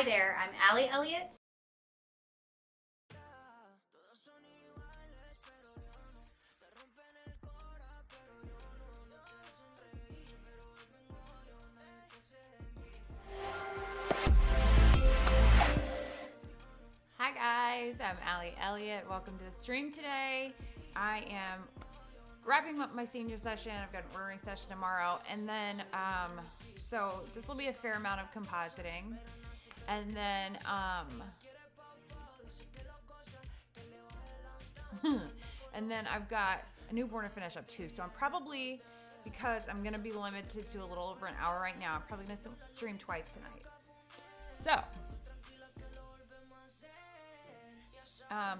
Hi there, I'm Allie Elliott. Hi guys, I'm Allie Elliott. Welcome to the stream today. I am wrapping up my senior session. I've got an ordering session tomorrow, and then so this will be a fair amount of compositing, and then and then I've got a newborn to finish up too. So I'm probably, because I'm gonna be limited to a little over an hour right now, I'm probably gonna stream twice tonight. So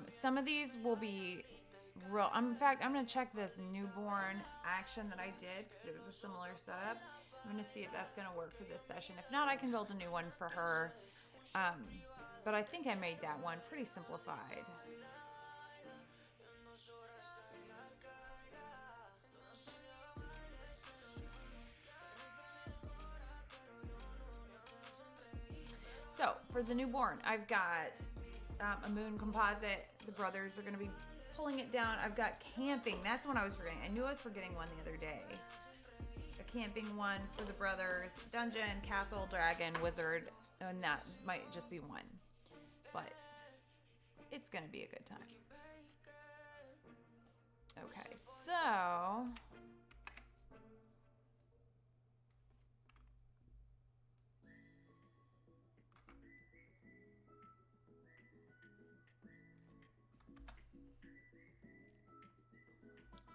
some of these will be real. In fact, I'm gonna check this newborn action that I did because it was a similar setup. I'm gonna see if that's gonna work for this session. If not, I can build a new one for her. But I think I made that one pretty simplified. So for the newborn, I've got a moon composite. The brothers are going to be pulling it down. I've got camping. That's one I was forgetting. I knew I was forgetting one the other day. A camping one for the brothers. Dungeon, castle, dragon, wizard. And that might just be one. But it's going to be a good time. Okay, so...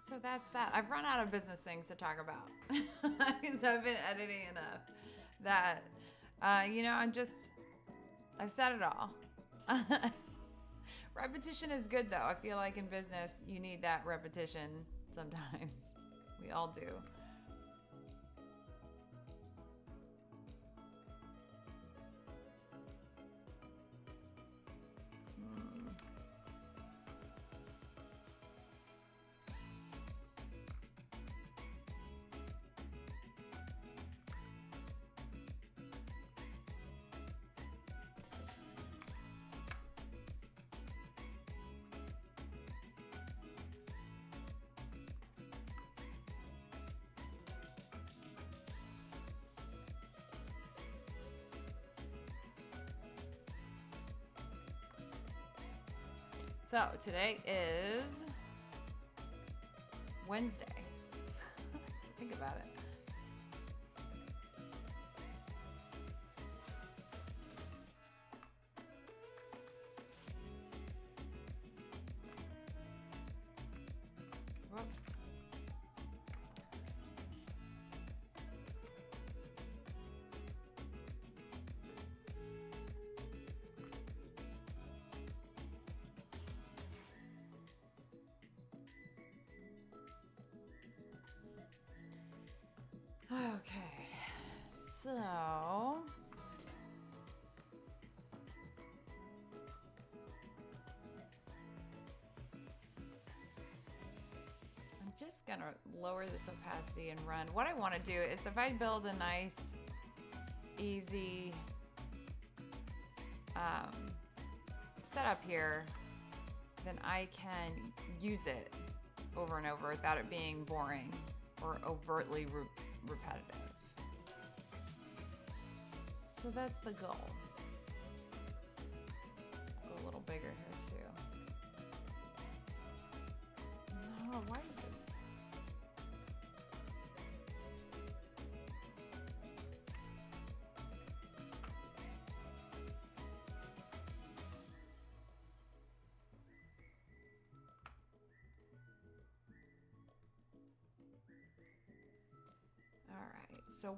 So that's that. I've run out of business things to talk about because I've been editing enough that, I've said it all. Repetition is good though. I feel like in business, you need that repetition sometimes. We all do. So today is Wednesday. Think about it. Whoops. Okay, so I'm just gonna lower this opacity and run. What I want to do is if I build a nice, easy setup here, then I can use it over and over without it being boring or overtly repetitive. So that's the goal. Go a little bigger here too. No, why is it? All right, so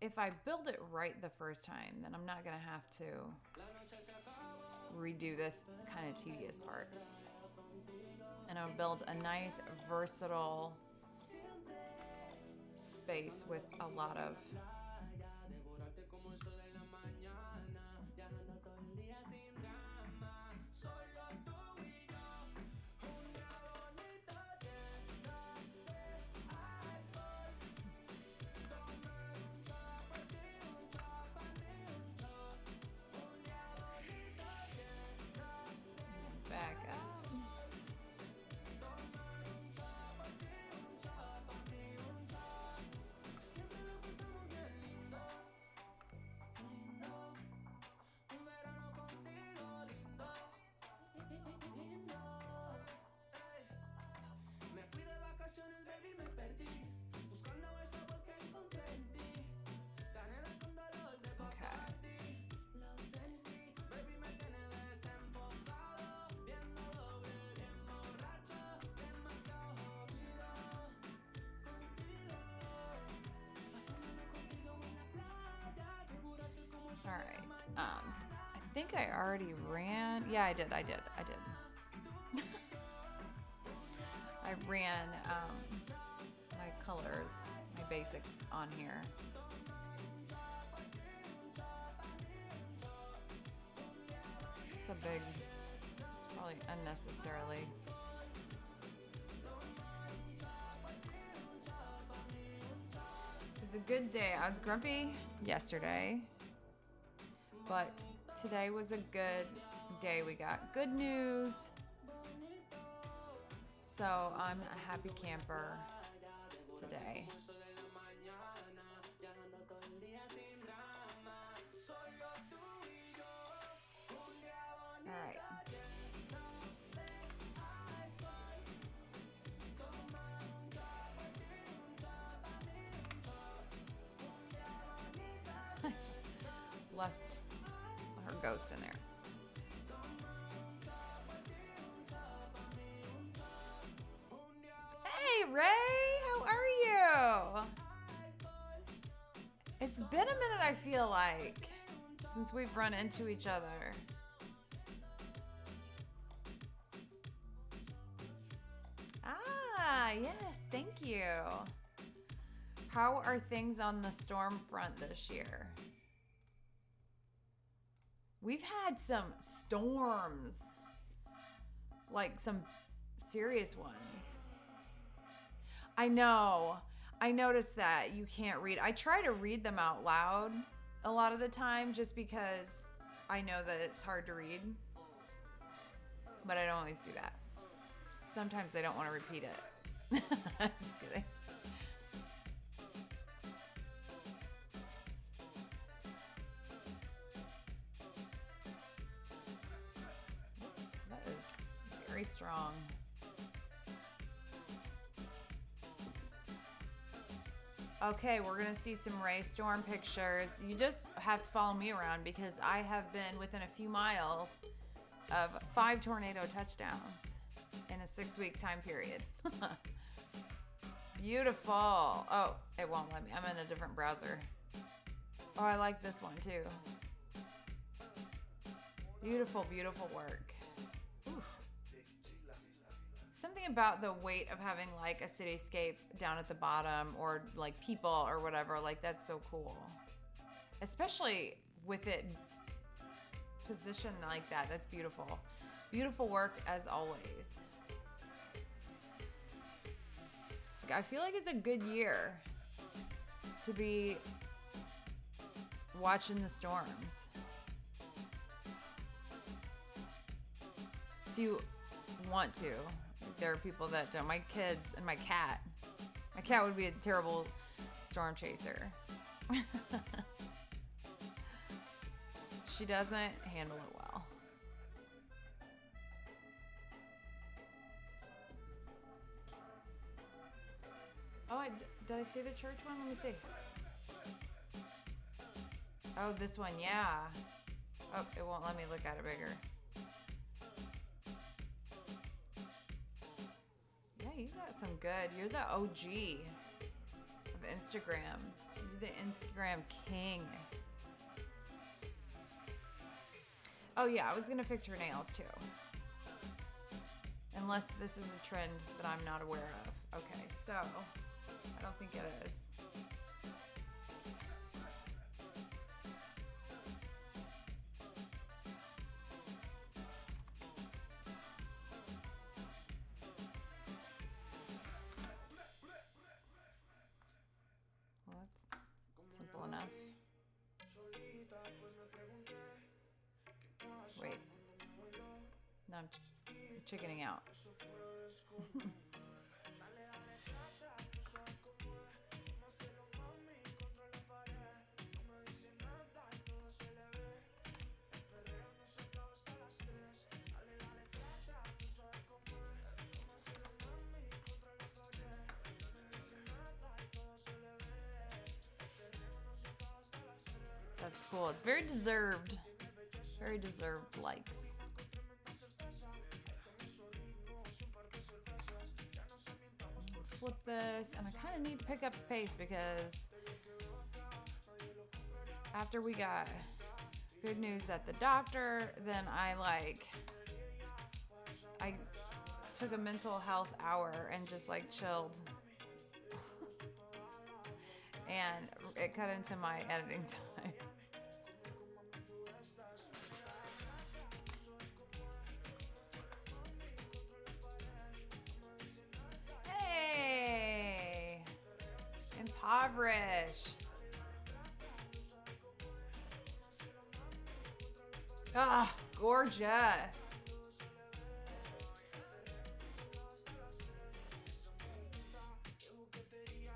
if I build it right the first time, then I'm not gonna have to redo this kind of tedious part. And I'll build a nice, versatile space with a lot of think I already ran. Yeah, I did. I ran my colors, my basics on here. It's probably unnecessarily. It was a good day. I was grumpy yesterday, but today was a good day. We got good news. So I'm a happy camper today. All right. I just left her ghost in there. Hey, Ray, how are you? It's been a minute, I feel like, since we've run into each other. Ah, yes, thank you. How are things on the storm front this year? We've had some storms, like some serious ones. I know. I noticed that you can't read. I try to read them out loud a lot of the time just because I know that it's hard to read. But I don't always do that. Sometimes I don't want to repeat it. Just kidding. Oops, that is very strong. Okay, we're going to see some Ray Storm pictures. You just have to follow me around because I have been within a few miles of 5 tornado touchdowns in a 6-week time period. Beautiful. Oh, it won't let me. I'm in a different browser. Oh, I like this one too. Beautiful, beautiful work. Ooh. Something about the weight of having like a cityscape down at the bottom or like people or whatever, like that's so cool. Especially with it positioned like that. That's beautiful. Beautiful work as always. I feel like it's a good year to be watching the storms. If you want to. There are people that don't. My kids and my cat. My cat would be a terrible storm chaser. She doesn't handle it well. Oh, did I see the church one? Let me see. Oh, this one, yeah. Oh, it won't let me look at it bigger. Yeah, you got some good. You're the OG of Instagram. You're the Instagram king. Oh yeah, I was gonna fix her nails too. Unless this is a trend that I'm not aware of. Okay, so I don't think it is. Well, that's simple enough. Wait. No, I'm chickening out. That's cool. It's very deserved. Very deserved likes. Flip this, and I kind of need to pick up the pace because after we got good news at the doctor. Then I took a mental health hour and just like chilled. And it cut into my editing time. Hey! Impoverish. Ah, gorgeous.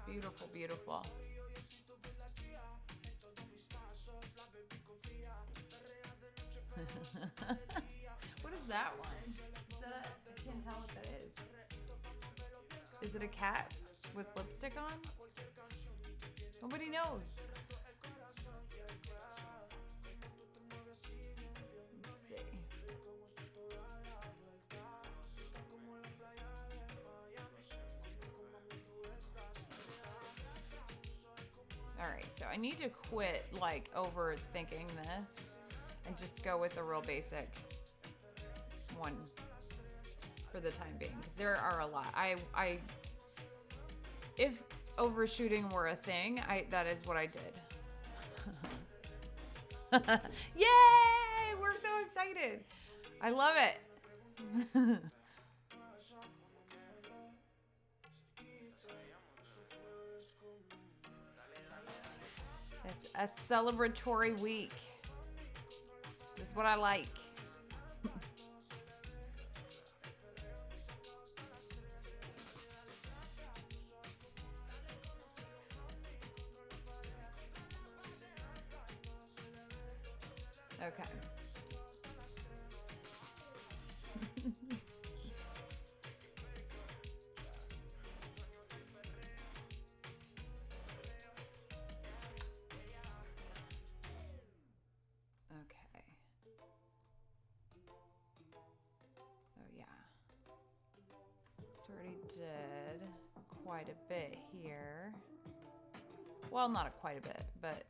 Beautiful, beautiful. What is that one? Is that I can't tell what that is. Is it a cat with lipstick on? Nobody knows. Let's see. All right, so I need to quit like overthinking this and just go with the real basic one for the time being, because there are a lot. I if overshooting were a thing, that is what I did. Yay! We're so excited. I love it. It's a celebratory week. This is what I like. Okay. Okay. Oh yeah. So already did quite a bit here. Well, not quite a bit, but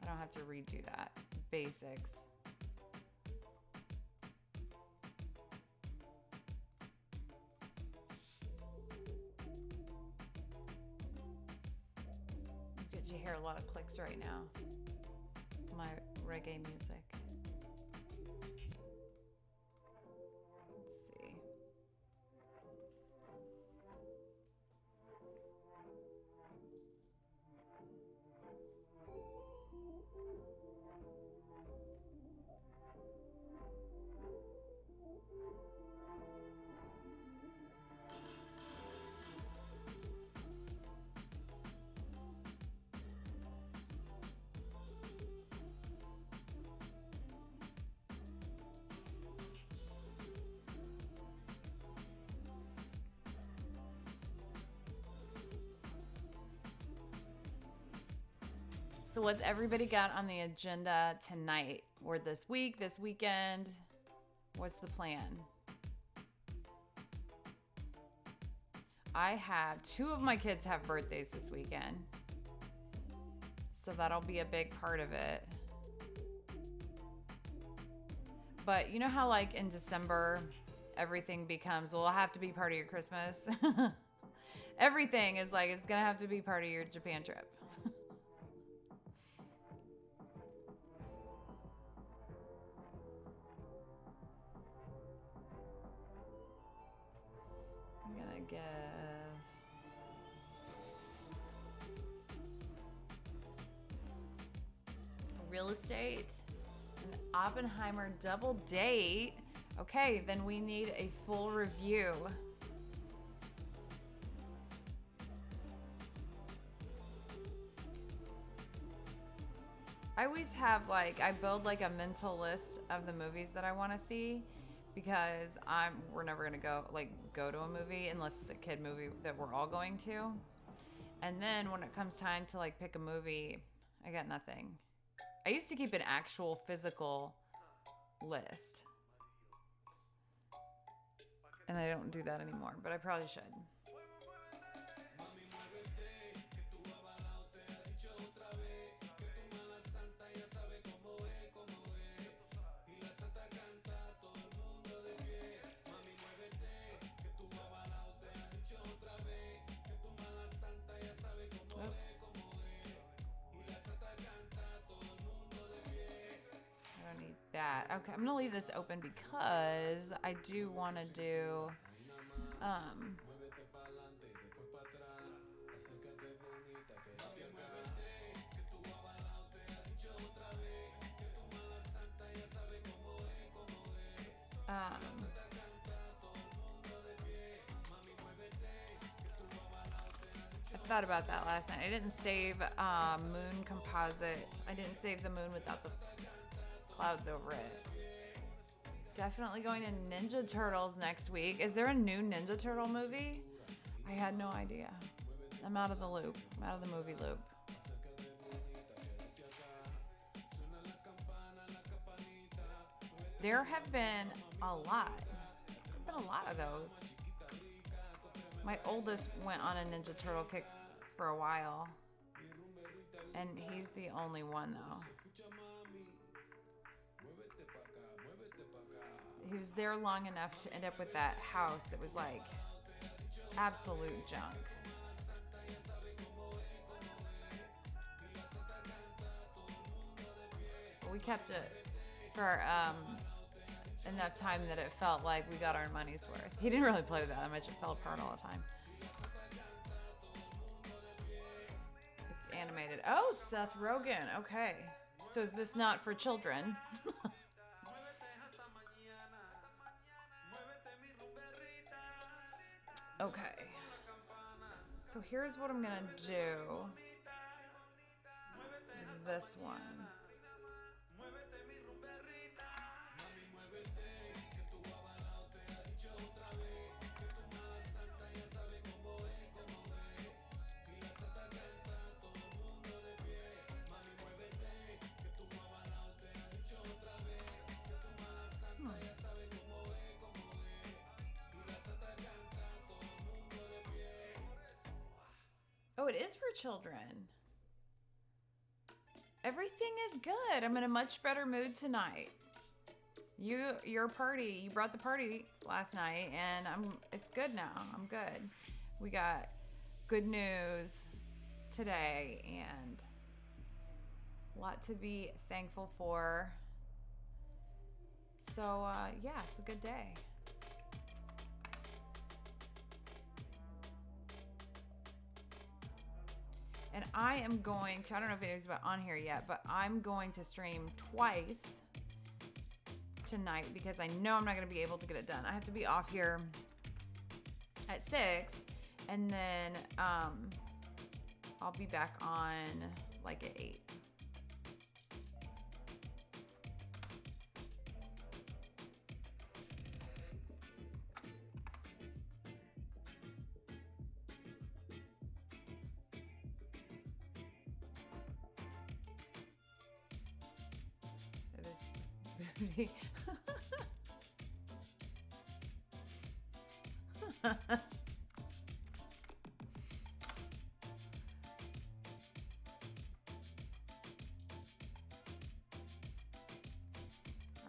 I don't have to redo that. Basics. Did you hear a lot of clicks right now? My reggae music. Let's see. So what's everybody got on the agenda tonight or this week, this weekend? What's the plan? I have 2 of my kids have birthdays this weekend. So that'll be a big part of it. But you know how like in December, everything becomes, well, it'll have to be part of your Christmas. Everything is like, it's going to have to be part of your Japan trip. I'm going to give real estate, an Oppenheimer double date. Okay, then we need a full review. I always have I build like a mental list of the movies that I want to see, because we're never gonna go to a movie unless it's a kid movie that we're all going to. And then when it comes time to pick a movie, I got nothing. I used to keep an actual physical list, and I don't do that anymore, but I probably should. that. Okay, I'm gonna leave this open because I do want to do um, um, I thought about that last night. I didn't save moon composite. I didn't save the moon without the clouds over it. Definitely going to Ninja Turtles next week. Is there a new Ninja Turtle movie? I had no idea. I'm out of the loop. I'm out of the movie loop. There have been a lot. There have been a lot of those. My oldest went on a Ninja Turtle kick for a while. And he's the only one, though. He was there long enough to end up with that house that was like absolute junk. But we kept it for enough time that it felt like we got our money's worth. He didn't really play with that much. It fell apart all the time. It's animated. Oh, Seth Rogen. Okay. So is this not for children? Okay. So here's what I'm going to do. This one. Oh, it is for children. Everything is good. I'm in a much better mood tonight. Your party, you brought the party last night, and it's good now. I'm good. We got good news today, and a lot to be thankful for. So, yeah, it's a good day. And I am going to, I don't know if it is on here yet, but I'm going to stream twice tonight because I know I'm not going to be able to get it done. I have to be off here at 6, and then I'll be back on like at 8. Booty. All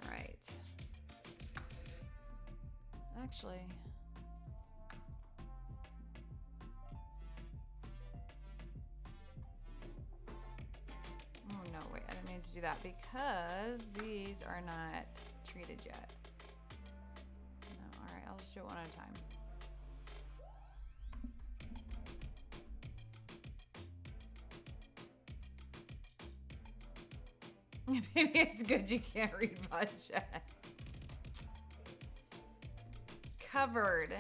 right. Actually, oh no, wait, I didn't need to do that because these are not treated yet. No, all right, I'll just do it one at a time. Maybe it's good you can't read budget. Covered.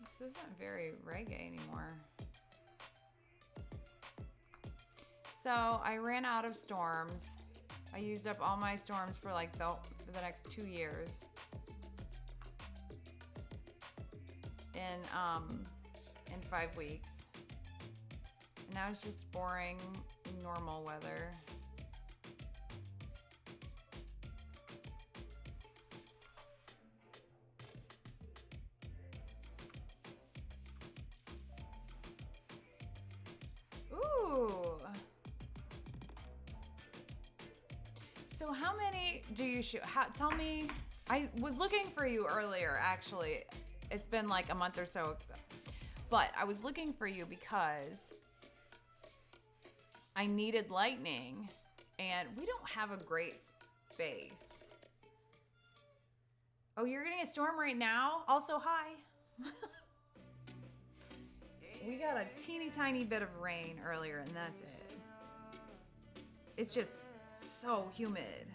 This isn't very reggae anymore. So I ran out of storms. I used up all my storms for like for the next 2 years. In 5 weeks. And now it's just boring, normal weather. Ooh. So how many do you shoot? Tell me. I was looking for you earlier, actually. It's been like a month or so. But I was looking for you because I needed lighting, and we don't have a great space. Oh, you're getting a storm right now? Also, hi. We got a teeny tiny bit of rain earlier, and that's it. It's just so humid.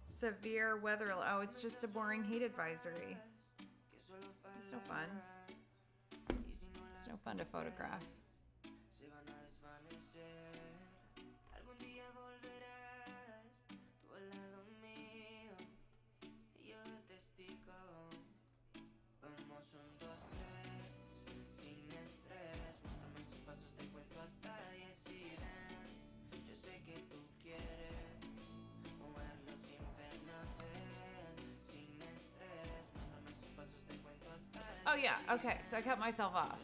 Severe weather. Oh, it's just a boring heat advisory. It's no fun. It's no fun to photograph. Oh yeah, okay, so I cut myself off.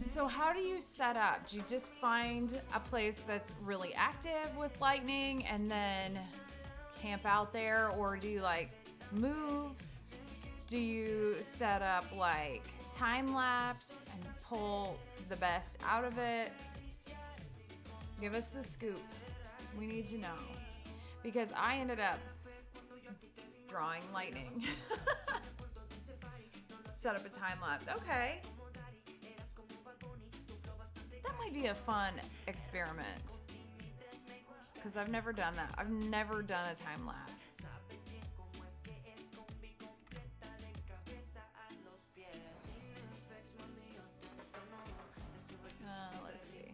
So how do you set up? Do you just find a place that's really active with lightning and then camp out there, or do you like move? Do you set up like time lapse and pull the best out of it? Give us the scoop. We need to know. Because I ended up drawing lightning. Set up a time lapse. Okay. That might be a fun experiment. Because I've never done that. I've never done a time lapse. Let's see.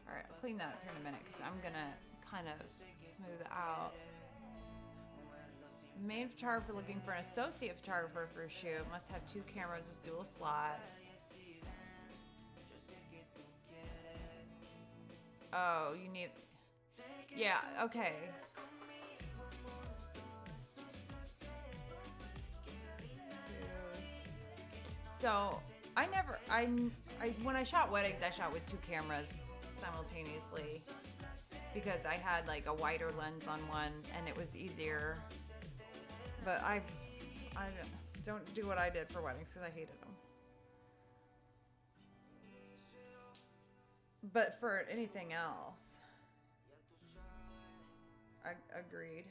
All right, I'll clean that up here in a minute because I'm gonna kind of smooth out. Main photographer looking for an associate photographer for a shoot. Must have 2 cameras with dual slots. Oh, you need... Yeah, okay. So, when I shot weddings, I shot with 2 cameras simultaneously because I had like a wider lens on one and it was easier. But I don't do what I did for weddings because I hated them. But for anything else, I agreed.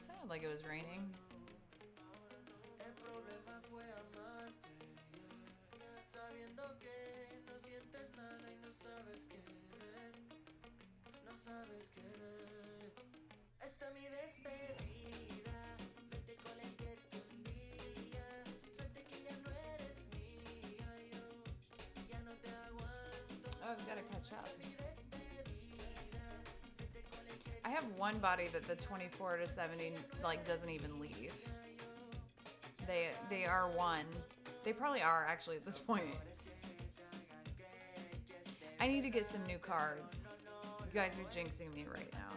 Sounded like it was raining. Oh, I've got to catch up. I have one body that the 24 to 70 like doesn't even leave. They are one. They probably are actually at this point. I need to get some new cards. You guys are jinxing me right now.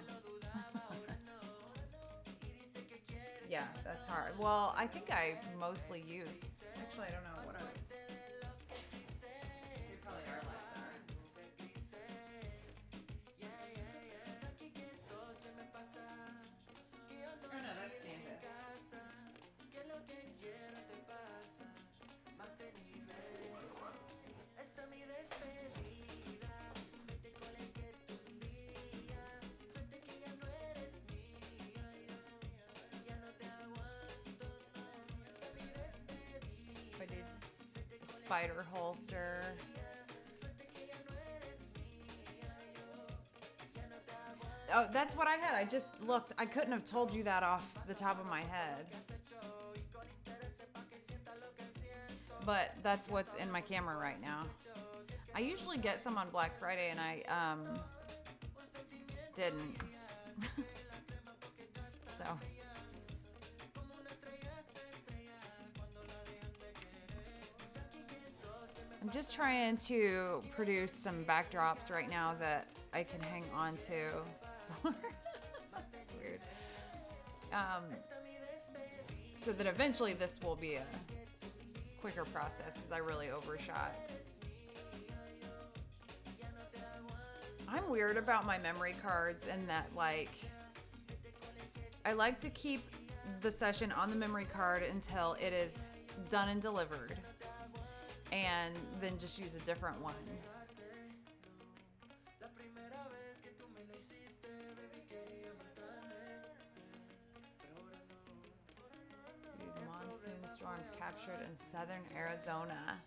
Yeah, that's hard. Well, I think I mostly use. Actually, I don't know what I. They probably are like that. Oh no, that's Santa. spider holster. Oh, that's what I had. I just looked. I couldn't have told you that off the top of my head. But that's what's in my camera right now. I usually get some on Black Friday, and I didn't. So. I'm just trying to produce some backdrops right now that I can hang on to. That's weird. So that eventually this will be a quicker process because I really overshot. I'm weird about my memory cards in that, like, I like to keep the session on the memory card until it is done and delivered, and then just use a different one. Monsoon storms captured in southern Arizona.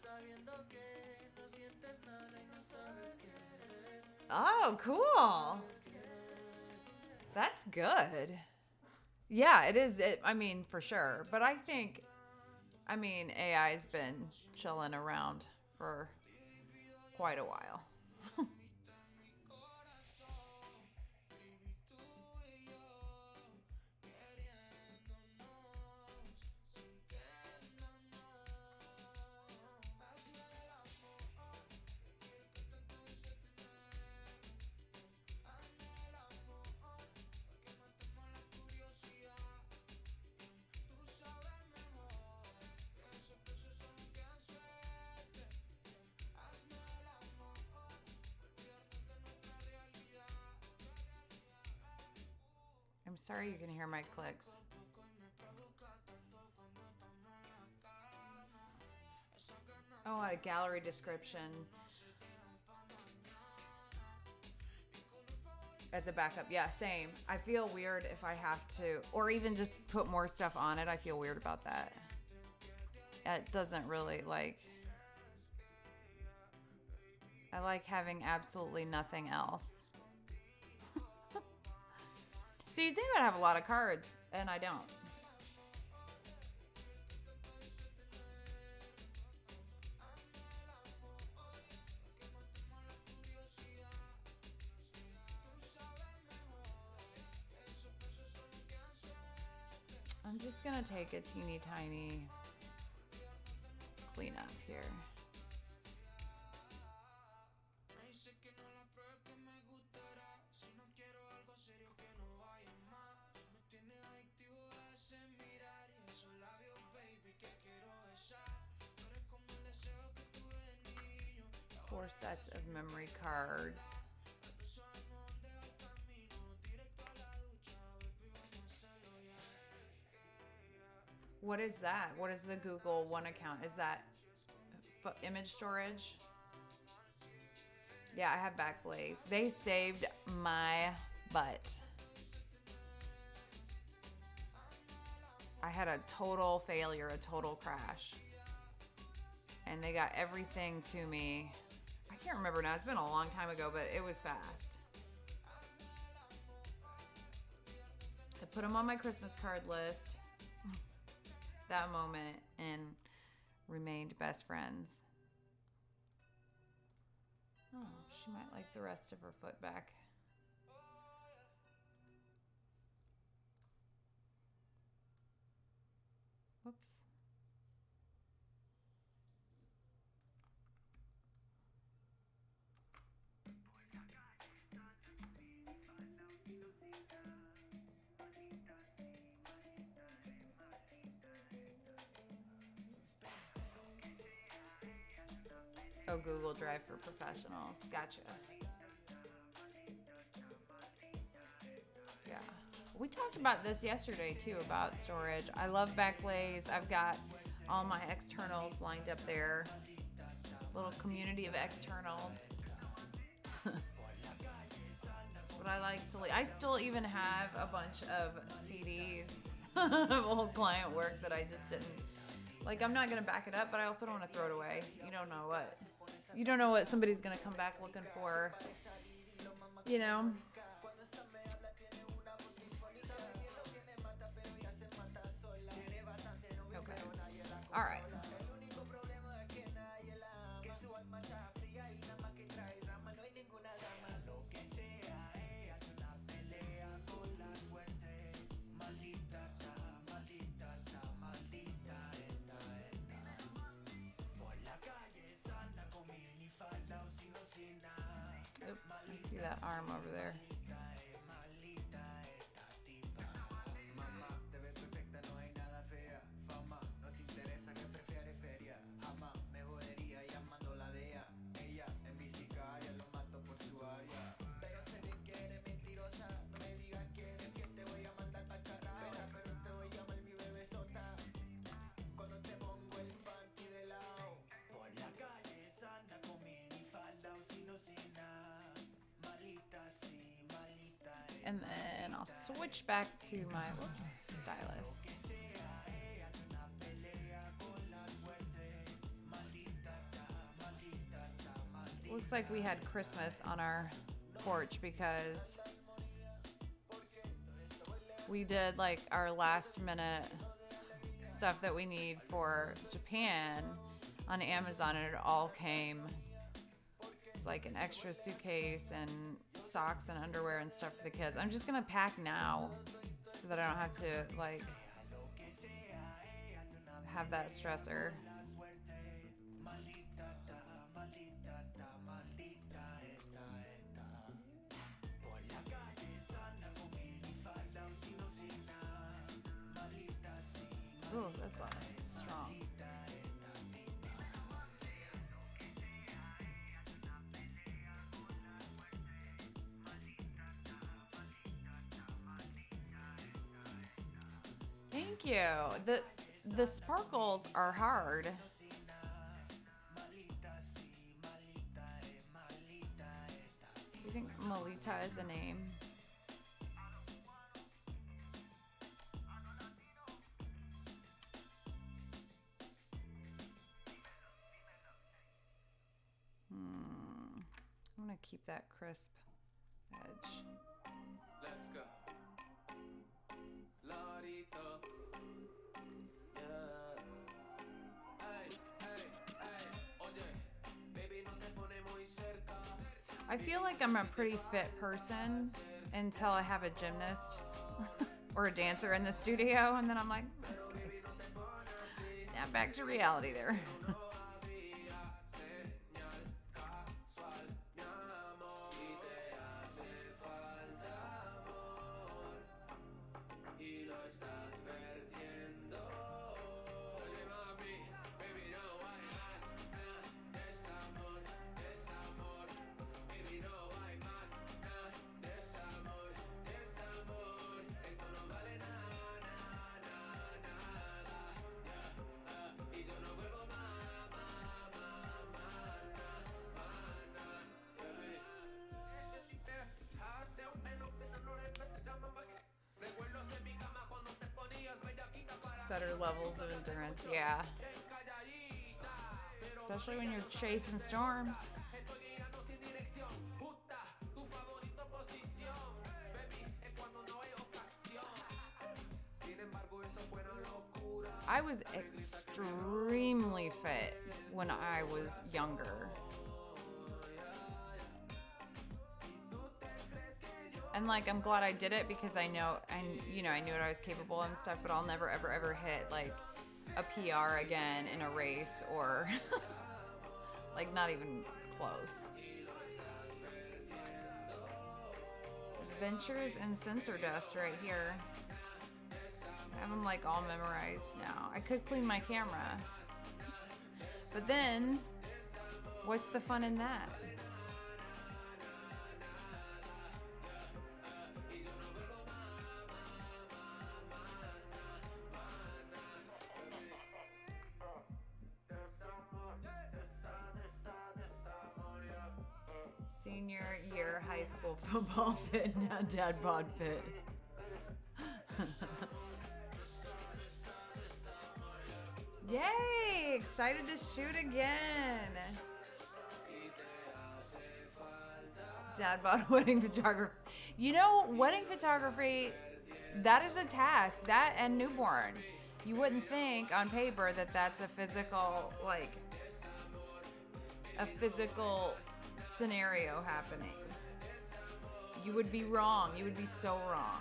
Oh, cool. That's good. Yeah, it is. I mean, for sure. But I think, AI's been chilling around for quite a while. I'm sorry you can hear my clicks. Oh, a gallery description as a backup. Yeah, same. I feel weird if I have to, or even just put more stuff on it. I feel weird about that. It doesn't really I like having absolutely nothing else. So you'd think I'd have a lot of cards, and I don't. I'm just gonna take a teeny tiny cleanup here. Four sets of memory cards. What is that? What is the Google One account? Is that image storage? Yeah, I have Backblaze. They saved my butt. I had a total failure, a total crash. And they got everything to me. I can't remember now. It's been a long time ago, but it was fast. I put them on my Christmas card list that moment and remained best friends. Oh, she might like the rest of her foot back. Whoops. Oh, Google Drive for professionals. Gotcha. Yeah. We talked about this yesterday, too, about storage. I love Backblaze. I've got all my externals lined up there. Little community of externals. But I like to... I still even have a bunch of CDs of old client work that I just didn't Like, I'm not gonna back it up, but I also don't want to throw it away. You don't know what somebody's gonna come back looking for. You know. Okay. All right. Oop, I see that arm over there. And then I'll switch back to my stylus. Looks like we had Christmas on our porch because we did like our last minute stuff that we need for Japan on Amazon, and it all came. It's like an extra suitcase and socks and underwear and stuff for the kids. I'm just gonna pack now so that I don't have to like have that stressor. Oh, that's strong. Thank you. The sparkles are hard. Do you think Melita is a name? I'm gonna keep that crisp edge. Let's go. Lorito. Yeah. Hey, hey, hey. Oye, baby, no te pone muy cerca. I feel like I'm a pretty fit person until I have a gymnast or a dancer in the studio, and then I'm like, okay. Snap back to reality there. Better levels of endurance, yeah. Especially when you're chasing storms. I was extremely fit when I was younger. And like, I'm glad I did it because I knew what I was capable of and stuff, but I'll never, ever, ever hit like a PR again in a race or like not even close. Adventures in Sensor Dust right here. I have them like all memorized now. I could clean my camera, but then what's the fun in that? Senior year high school football fit, now dad bod fit. Yay! Excited to shoot again. Dad bought wedding photography. You know, wedding photography, that is a task. That and newborn. You wouldn't think on paper that that's a physical, like, a physical scenario happening. You would be wrong. You would be so wrong.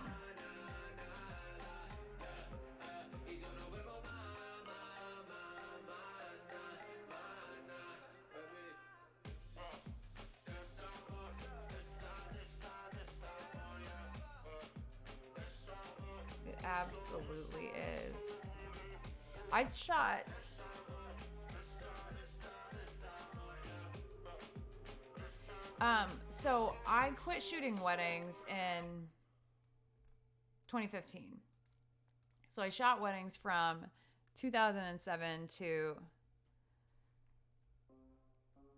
It absolutely is. I shot so I quit shooting weddings in 2015. So I shot weddings from 2007 to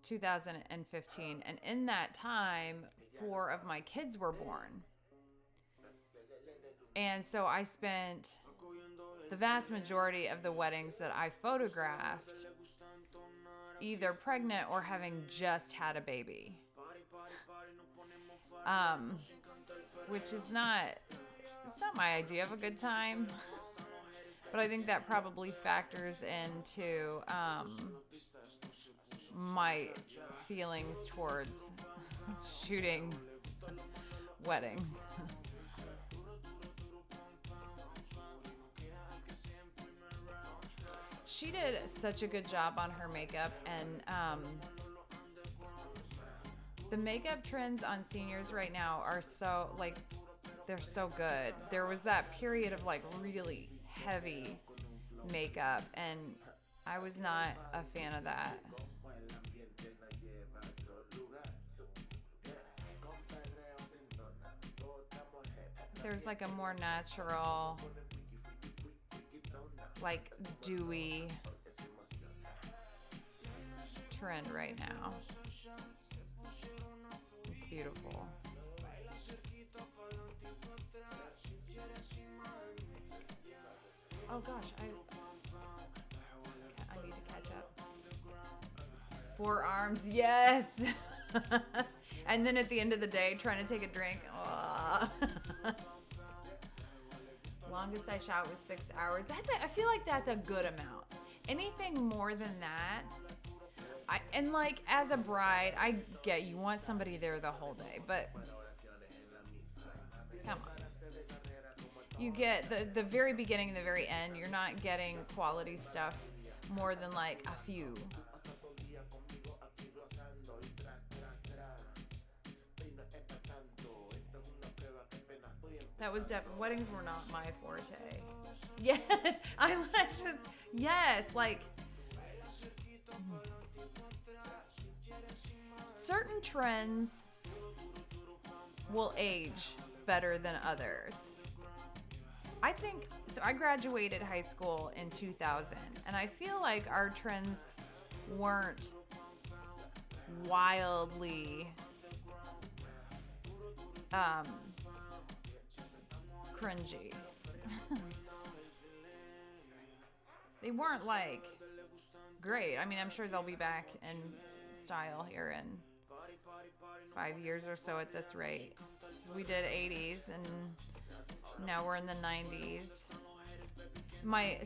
2015. And in that time, 4 of my kids were born. And so I spent the vast majority of the weddings that I photographed either pregnant or having just had a baby. Which is it's not my idea of a good time. But I think that probably factors into my feelings towards shooting weddings. She did such a good job on her makeup, and the makeup trends on seniors right now are so, like, they're so good. There was that period of, like, really heavy makeup, and I was not a fan of that. There's, like, a more natural, like, dewy trend right now. It's beautiful. Oh gosh, I need to catch up. Forearms, yes. And then at the end of the day, trying to take a drink. Longest I shot was 6 hours. I feel like that's a good amount. Anything more than that, and like as a bride, I get you want somebody there the whole day, but come on. You get the very beginning and the very end. You're not getting quality stuff more than like a few. That was weddings were not my forte. Yes, eyelashes. Yes, like certain trends will age better than others. I think so. I graduated high school in 2000, and I feel like our trends weren't wildly cringy. They weren't like great. I mean, I'm sure they'll be back in style here in 5 years or so at this rate. So we did 80s and now we're in the 90s. My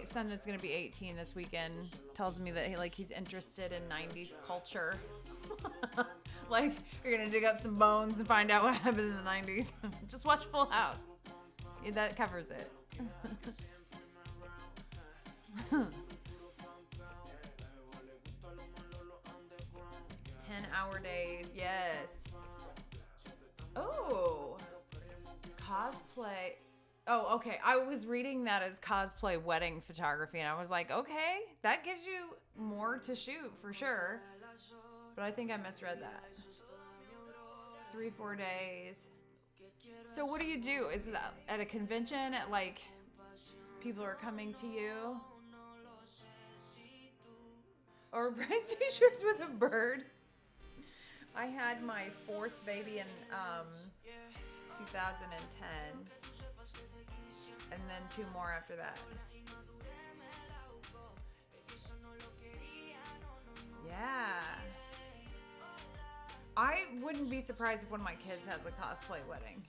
son that's going to be 18 this weekend tells me that he's interested in 90s culture. Like, you're going to dig up some bones and find out what happened in the 90s. Just watch Full House. Yeah, that covers it. 10-hour days, yes. Oh, cosplay. Oh, okay. I was reading that as cosplay wedding photography, and I was like, okay, that gives you more to shoot for sure. But I think I misread that. 3-4 days. So what do you do? Is it at a convention? At like people are coming to you? Or price t-shirts with a bird? I had my 4th baby in 2010. And then 2 more after that. Yeah. I wouldn't be surprised if one of my kids has a cosplay wedding.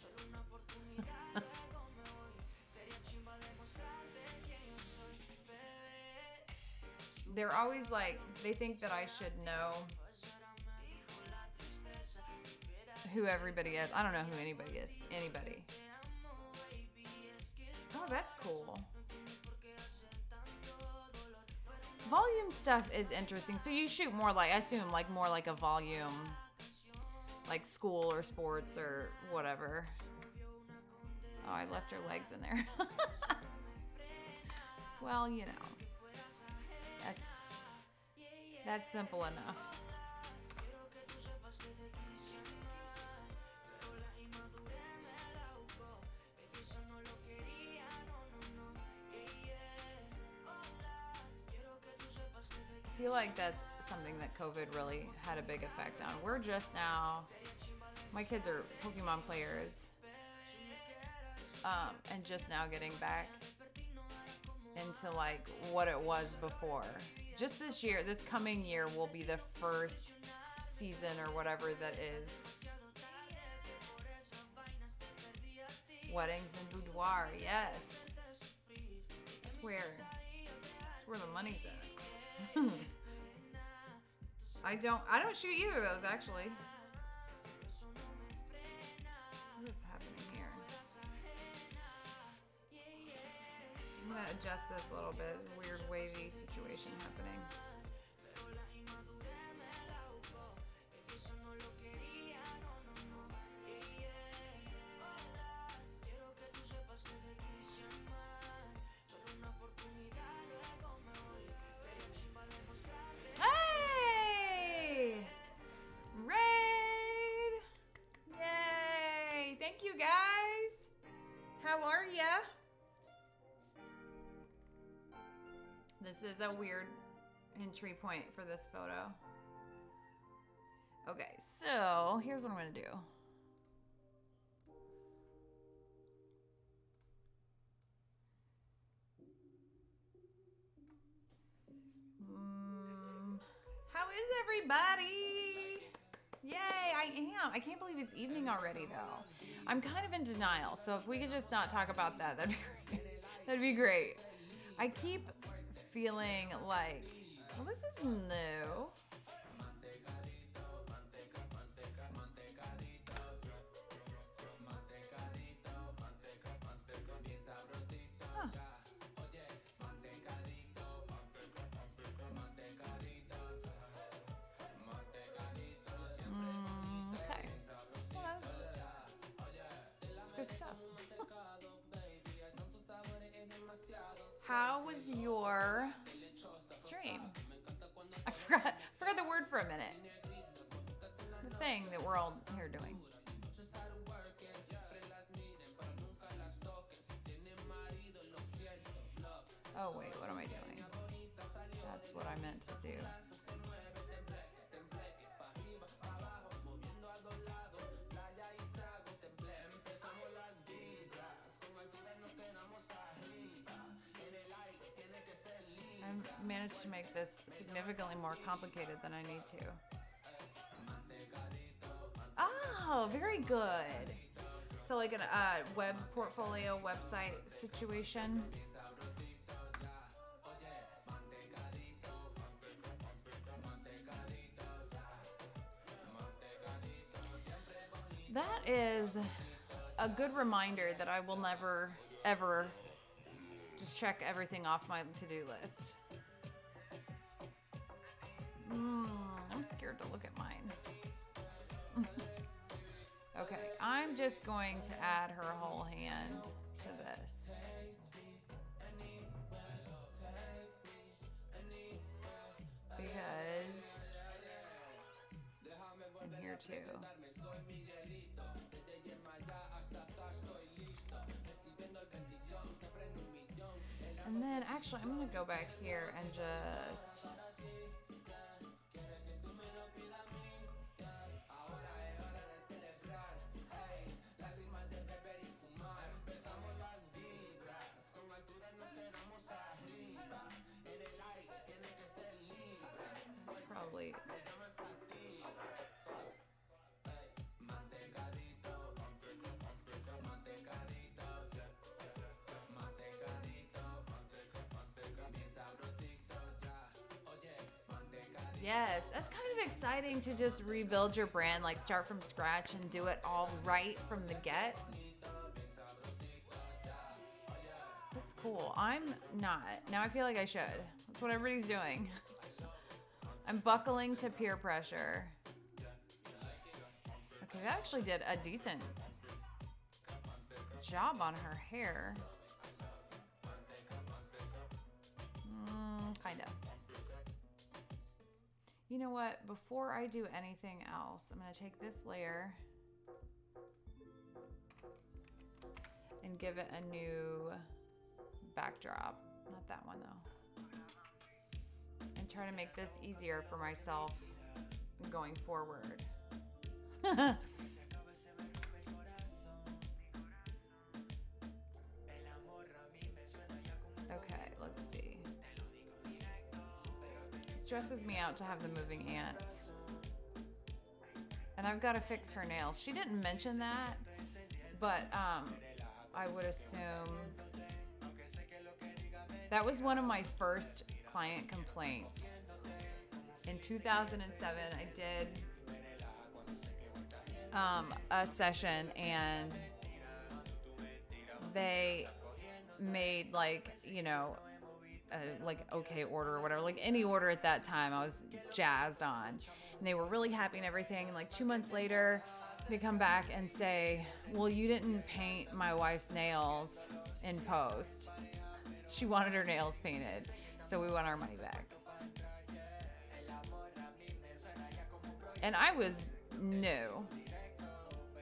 They're always like, they think that I should know who everybody is. I don't know who anybody is. Anybody. Oh, that's cool. Volume stuff is interesting. So you shoot more like, I assume, like more like a volume, like school or sports or whatever. Oh, I left your legs in there. Well, you know, that's simple enough. I feel like that's something that COVID really had a big effect on. We're just now, my kids are Pokemon players, and just now getting back into like what it was before. Just this year, this coming year will be the first season or whatever that is weddings and boudoir. Yes, that's where the money's at. I don't shoot either of those actually. What is happening here? I'm gonna adjust this a little bit. Weird wavy situation happening. Hey! Raid! Yay! Thank you guys. How are ya? This is a weird entry point for this photo. Okay, so here's what I'm gonna do. How is everybody? Yay, I am. I can't believe it's evening already though. I'm kind of in denial, so if we could just not talk about that, that'd be great. That'd be great. I keep feeling like, well, this is new. Huh. Okay. Well, that's good stuff. How was your stream? I forgot the word for a minute. The thing that we're all here doing. Oh wait, what am I doing? That's what I meant to do. I managed to make this significantly more complicated than I need to. Oh, very good. So like a web portfolio website situation. That is a good reminder that I will never, ever just check everything off my to-do list. I'm scared to look at mine. Okay, I'm just going to add her whole hand to this. Because, and here too. And then actually I'm gonna go back here and just that's probably Yes, that's kind of exciting to just rebuild your brand, like start from scratch and do it all right from the get. That's cool. I'm not. Now I feel like I should. That's what everybody's doing. I'm buckling to peer pressure. Okay, that actually did a decent job on her hair. Kind of. You know what? Before I do anything else, I'm going to take this layer and give it a new backdrop. Not that one though. And try to make this easier for myself going forward. Okay, let's see. It stresses me out to have the moving ants. And I've got to fix her nails. She didn't mention that, but I would assume that was one of my first client complaints. In 2007, I did a session and they made like, you know, like okay order or whatever, like any order at that time I was jazzed on. And they were really happy and everything. And like 2 months later, they come back and say, well, you didn't paint my wife's nails in post. She wanted her nails painted, so we want our money back. And I was new.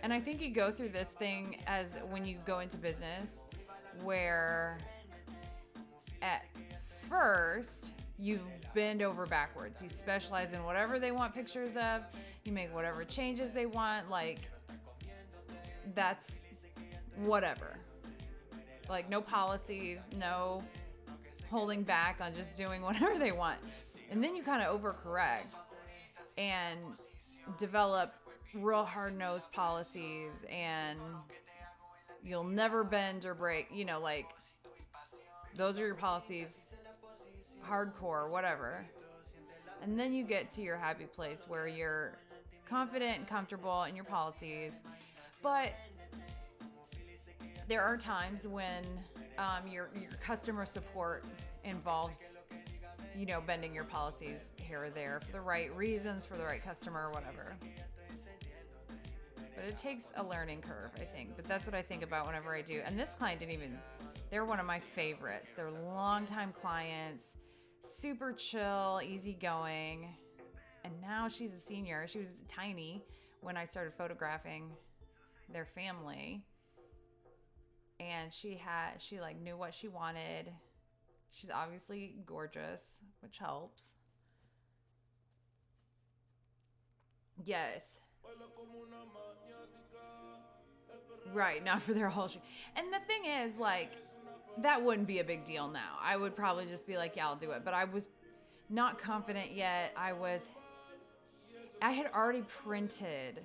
And I think you go through this thing as when you go into business where at first you bend over backwards. You specialize in whatever they want pictures of. You make whatever changes they want. Like, that's whatever. Like, no policies, no holding back on just doing whatever they want. And then you kind of overcorrect and develop real hard-nosed policies, and you'll never bend or break, you know, like those are your policies, hardcore, whatever. And then you get to your happy place where you're confident and comfortable in your policies. But there are times when your customer support involves, you know, bending your policies here or there for the right reasons, for the right customer, whatever. But it takes a learning curve, I think. But that's what I think about whenever I do. And this client didn't even, they're one of my favorites. They're longtime clients, super chill, easygoing. And now she's a senior. She was tiny when I started photographing their family. And she like knew what she wanted. She's obviously gorgeous, which helps. Yes. Right, not for their whole shoot. And the thing is, like, that wouldn't be a big deal now. I would probably just be like, yeah, I'll do it. But I was not confident yet. I had already printed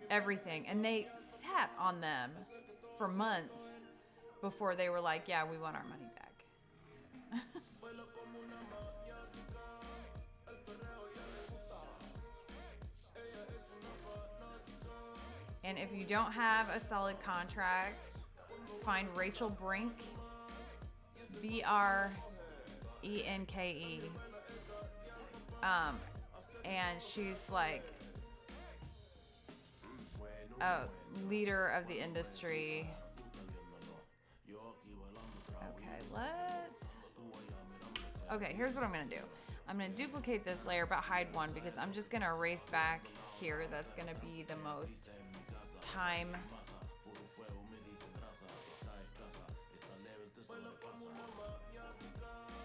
everything, and they sat on them for months before they were like, yeah, we want our money back. And if you don't have a solid contract, find Rachel Brink, Brenke. And she's like a leader of the industry. Okay, here's what I'm going to do. I'm going to duplicate this layer, but hide one because I'm just going to erase back here. That's going to be the most time.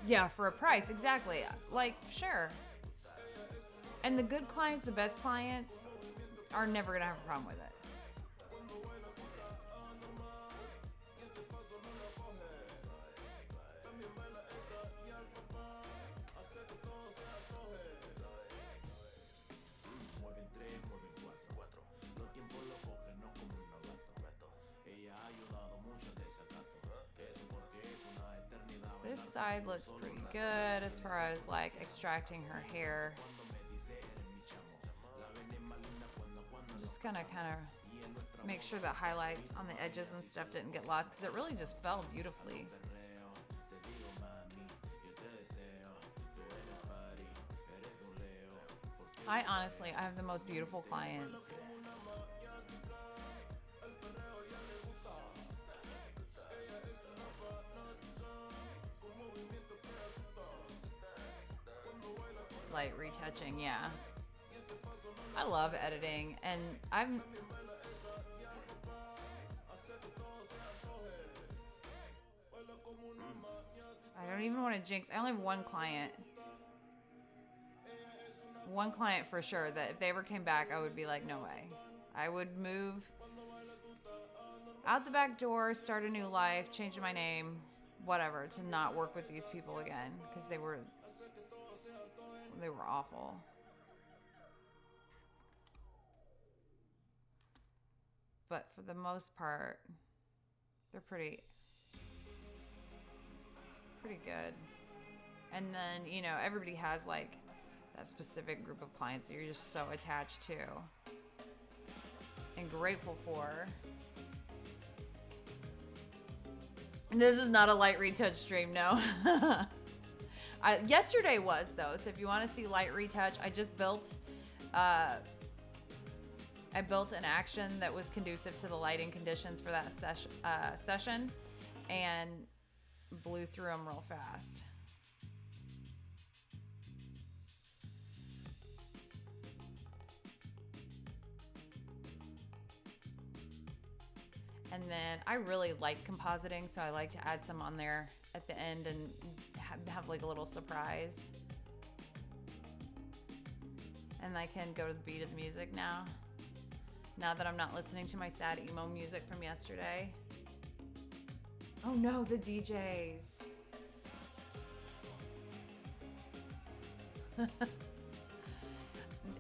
Yeah, for a price, exactly. Like, sure. And the good clients, the best clients, are never going to have a problem with it. side looks pretty good as far as like extracting her hair. Just gonna kind of make sure the highlights on the edges and stuff didn't get lost because it really just fell beautifully. I have the most beautiful clients. Light retouching, yeah. I love editing, and I don't even want to jinx. I only have one client. One client for sure that if they ever came back, I would be like, no way. I would move out the back door, start a new life, change my name, whatever, to not work with these people again because they were awful. But for the most part, they're pretty good. And then, you know, everybody has like that specific group of clients that you're just so attached to and grateful for. This is not a light retouch stream, no. Yesterday was though, so if you want to see light retouch, I just built I built an action that was conducive to the lighting conditions for that session and blew through them real fast. And then I really like compositing, so I like to add some on there at the end and have like a little surprise. And I can go to the beat of the music now that I'm not listening to my sad emo music from yesterday. Oh no, the DJs.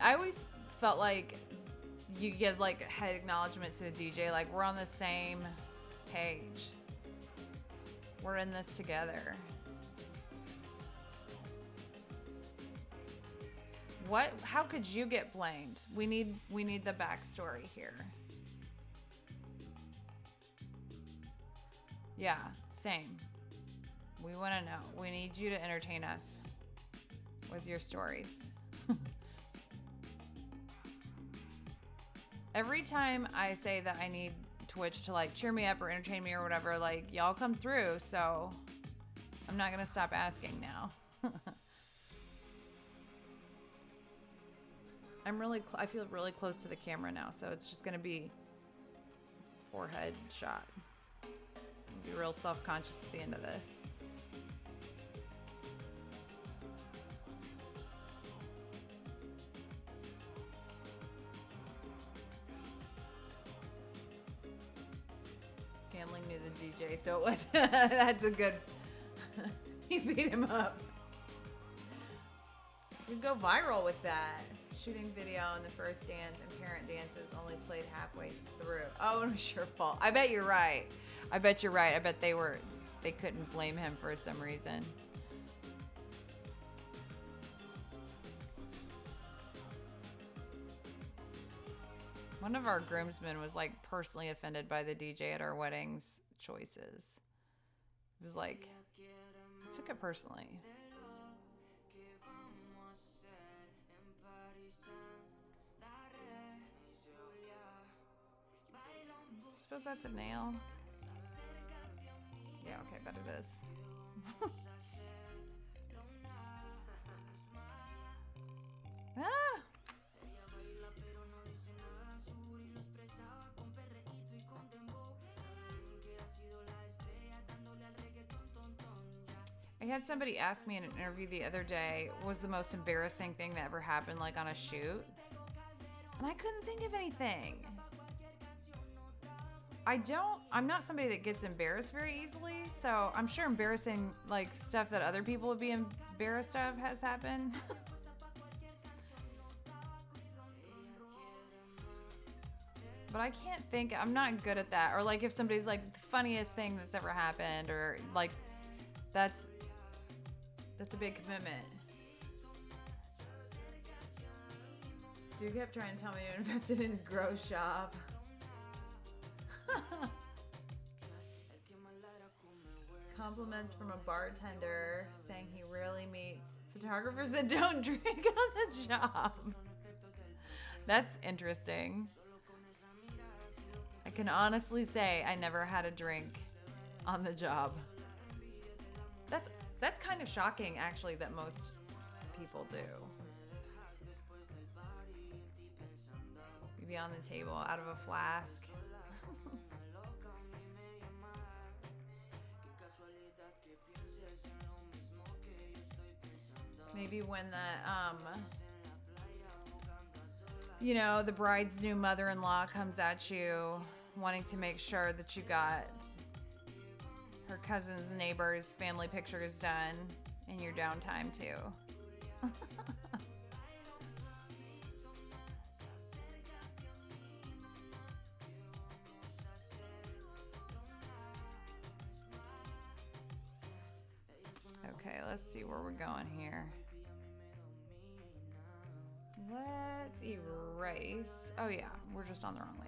I always felt like you give like head acknowledgement to the DJ, like we're on the same page. We're in this together. How could you get blamed? We need the backstory here. Yeah, same. We want to know. We need you to entertain us with your stories. Every time I say that I need Twitch to like cheer me up or entertain me or whatever, like y'all come through, so I'm not gonna stop asking now. I feel really close to the camera now, so it's just gonna be forehead shot. I'll be real self-conscious at the end of this. Family knew the DJ, so it was that's a good. He beat him up. We'd go viral with that. Shooting video on the first dance and parent dances only played halfway through. Oh, it was your fault. I bet you're right. I bet you're right. I bet they couldn't blame him for some reason. One of our groomsmen was like personally offended by the DJ at our wedding's choices. It was like, took it personally. Suppose that's a nail. Yeah, okay, but it is. Ah! I had somebody ask me in an interview the other day, what was the most embarrassing thing that ever happened like on a shoot? And I couldn't think of anything. I'm not somebody that gets embarrassed very easily, so I'm sure embarrassing like stuff that other people would be embarrassed of has happened. But I can't think, I'm not good at that. Or like if somebody's like the funniest thing that's ever happened, or like that's That's a big commitment. Dude kept trying to tell me to invest in his grow shop. Compliments from a bartender saying he rarely meets photographers that don't drink on the job. That's interesting. I can honestly say I never had a drink on the job. That's kind of shocking, actually, that most people do. You'd be on the table out of a flask. Maybe when the bride's new mother-in-law comes at you wanting to make sure that you got her cousin's neighbor's family pictures done in your downtime too. Okay, let's see where we're going here. Let's erase. Oh yeah, we're just on the wrong layer.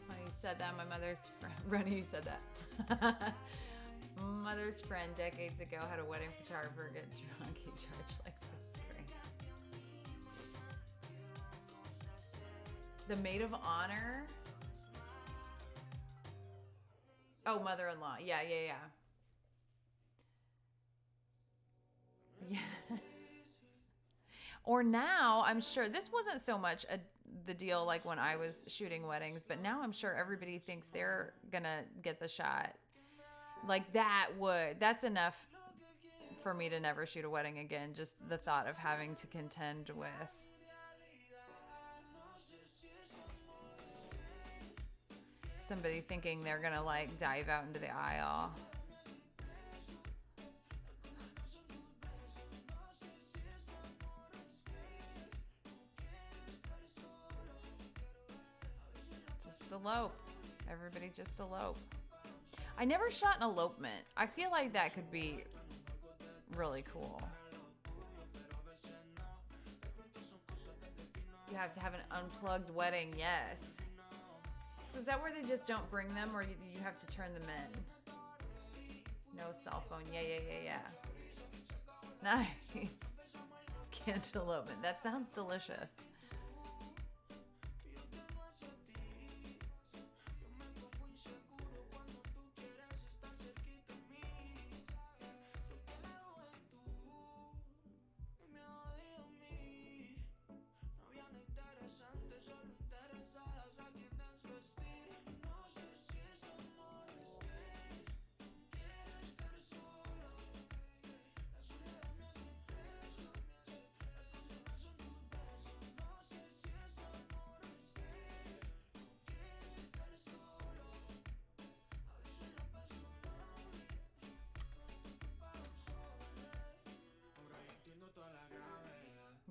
Funny you said that. My mother's friend, Rennie, you said that. Mother's friend decades ago had a wedding photographer get drunk. He charged like $6,000. The maid of honor. Oh, mother-in-law. Yeah. Yes. Or now, I'm sure this wasn't so much the deal like when I was shooting weddings, but now I'm sure everybody thinks they're gonna get the shot. Like that's enough for me to never shoot a wedding again. Just the thought of having to contend with somebody thinking they're gonna like dive out into the aisle. Just elope. Everybody just elope. I never shot an elopement. I feel like that could be really cool. You have to have an unplugged wedding, yes. So is that where they just don't bring them, or you have to turn them in? No cell phone. Yeah. Nice. Cantaloupe. That sounds delicious.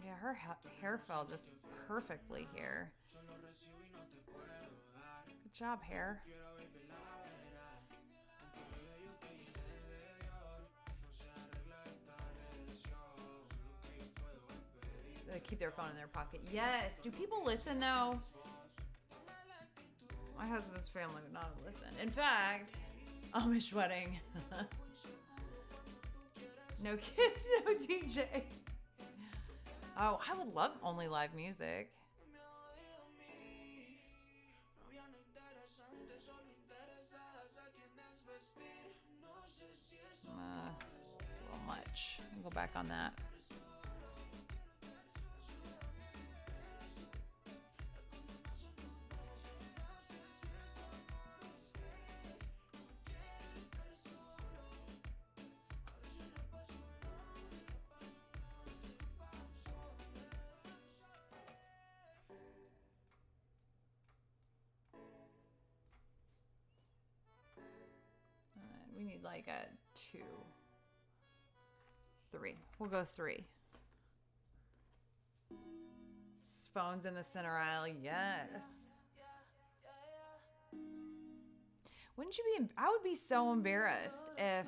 Yeah, her hair fell just perfectly here. Good job, hair. They keep their phone in their pocket. Yes. Do people listen, though? My husband's family would not listen. In fact, Amish wedding. No kids, no DJ. Oh, I would love only live music. A little much. I'll go back on that. We need like a 2. 3. We'll go 3. Phones in the center aisle. Yes. Wouldn't you be? I would be so embarrassed if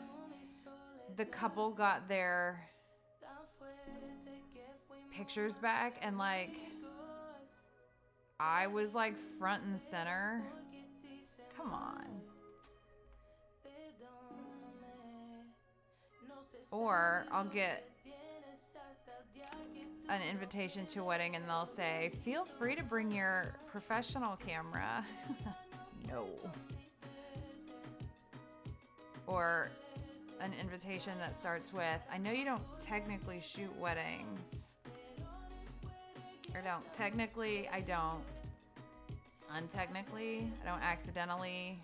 the couple got their pictures back and like I was like front and center. Come on. Or I'll get an invitation to a wedding and they'll say, feel free to bring your professional camera. No. Or an invitation that starts with, I know you don't technically shoot weddings. Or don't. Technically, I don't. Untechnically, I don't accidentally.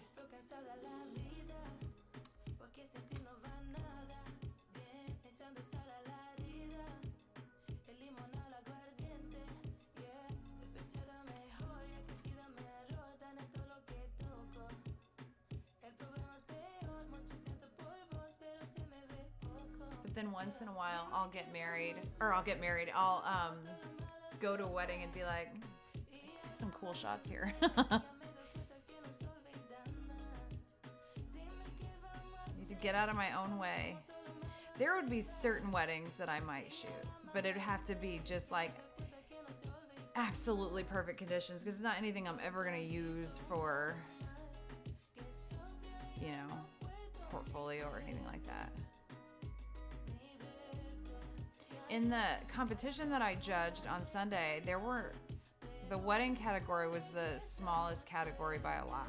But then once in a while, I'll get married. I'll go to a wedding and be like, some cool shots here. Need to get out of my own way. There would be certain weddings that I might shoot, but it would have to be just like absolutely perfect conditions because it's not anything I'm ever going to use for, you know, portfolio or anything like that. In the competition that I judged on Sunday, the wedding category was the smallest category by a lot.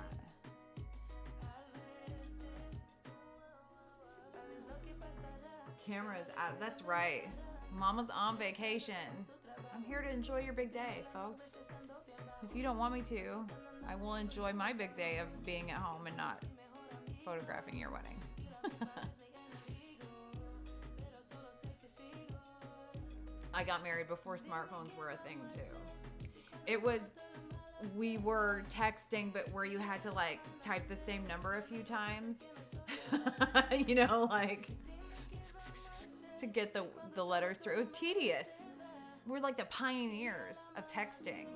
Camera's out. That's right. Mama's on vacation. I'm here to enjoy your big day, folks. If you don't want me to, I will enjoy my big day of being at home and not photographing your wedding. I got married before smartphones were a thing too. We were texting, but where you had to like type the same number a few times, you know, like to get the letters through. It was tedious. We're like the pioneers of texting.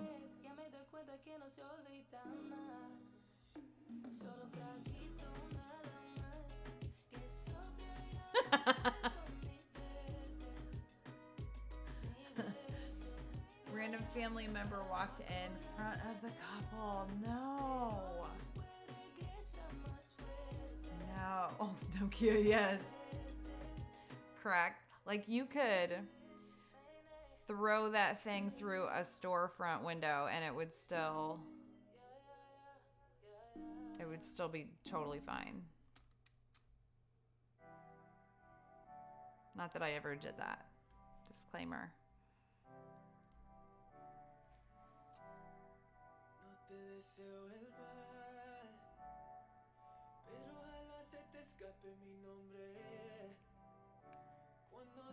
Random family member walked in front of the couple. No. Oh, Nokia, yes. Correct. Like you could throw that thing through a storefront window and it would still be totally fine. Not that I ever did that. Disclaimer.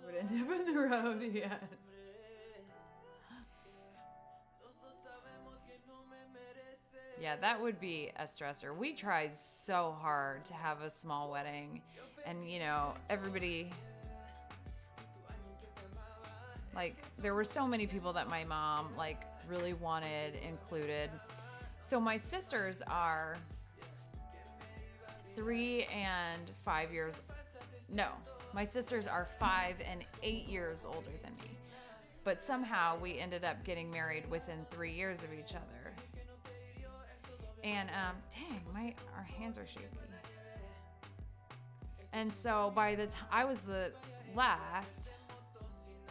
Would end up in the road, yes. Yeah, that would be a stressor. We tried so hard to have a small wedding, and you know, everybody, like, there were so many people that my mom like really wanted included. So my sisters are 3 and 5 years. No, my sisters are 5 and 8 years older than me. But somehow we ended up getting married within 3 years of each other. And dang, our hands are shaky. And so by the time I was the last,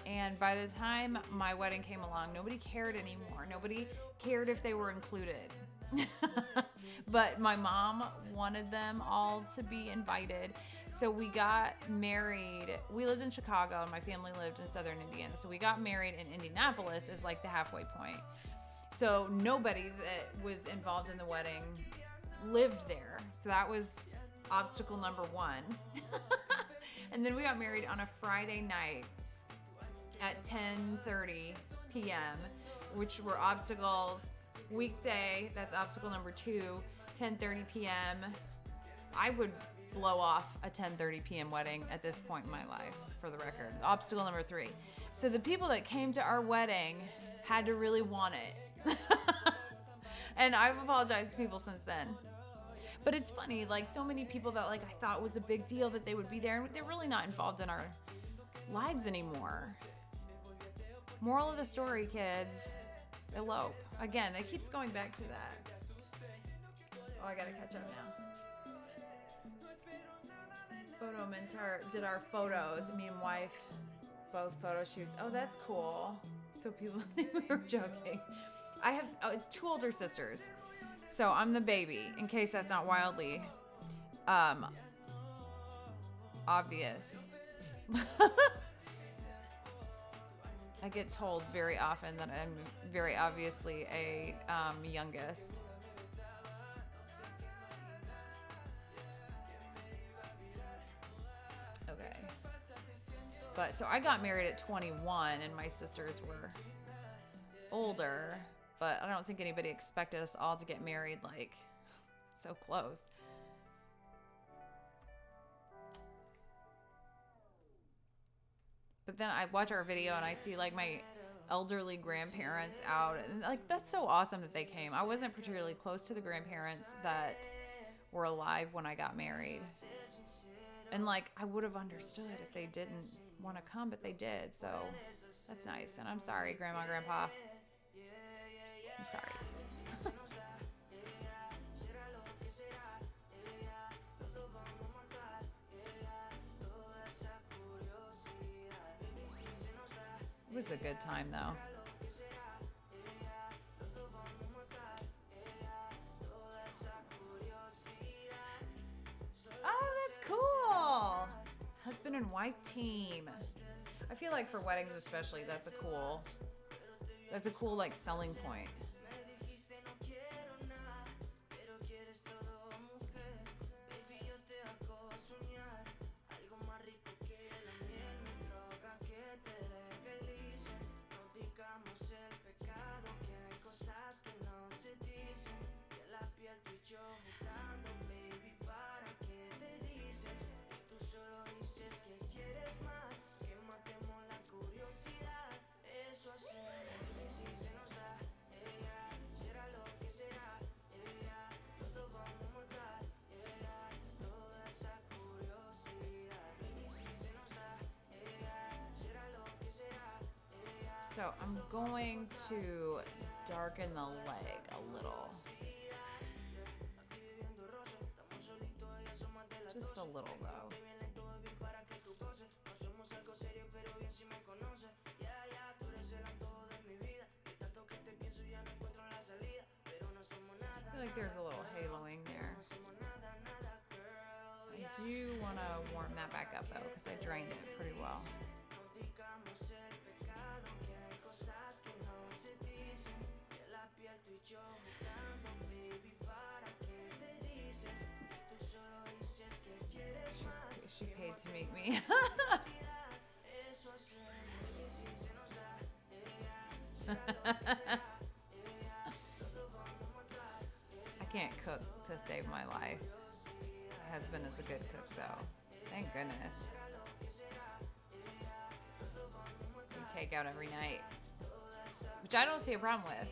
and by the time my wedding came along, nobody cared anymore. Nobody cared if they were included. But my mom wanted them all to be invited. So we got married. We lived in Chicago and my family lived in southern Indiana. So we got married in Indianapolis as like the halfway point. So nobody that was involved in the wedding lived there. So that was obstacle number 1. And then we got married on a Friday night at 10:30 p.m., which were obstacles. Weekday, that's obstacle number 2, 10:30 p.m. blow off a 10:30 p.m. wedding at this point in my life, for the record. Obstacle number 3. So the people that came to our wedding had to really want it. And I've apologized to people since then. But it's funny, like so many people that like I thought was a big deal that they would be there, and they're really not involved in our lives anymore. Moral of the story, kids, elope. Again, it keeps going back to that. Oh, I gotta catch up now. Photo mentor did our photos. Me and wife, both photo shoots. Oh, that's cool. So people think we were joking. I have 2 older sisters, so I'm the baby, in case that's not wildly obvious. I get told very often that I'm very obviously a youngest. Okay. But so I got married at 21 and my sisters were older, but I don't think anybody expected us all to get married like so close. But then I watch our video and I see like my elderly grandparents out, and like that's so awesome that they came. I wasn't particularly close to the grandparents that were alive when I got married. And like I would have understood if they didn't want to come, but they did. So that's nice. And I'm sorry, Grandma, Grandpa. I'm sorry. It was a good time though. Oh, that's cool. Husband and wife team. I feel like for weddings especially, that's a cool like selling point. So I'm going to darken the leg a little. Just a little though. I feel like there's a little haloing there. I do want to warm that back up though, because I drained it pretty well. She paid to meet me. I can't cook to save my life. My husband is a good cook though. Thank goodness. We take out every night, which I don't see a problem with.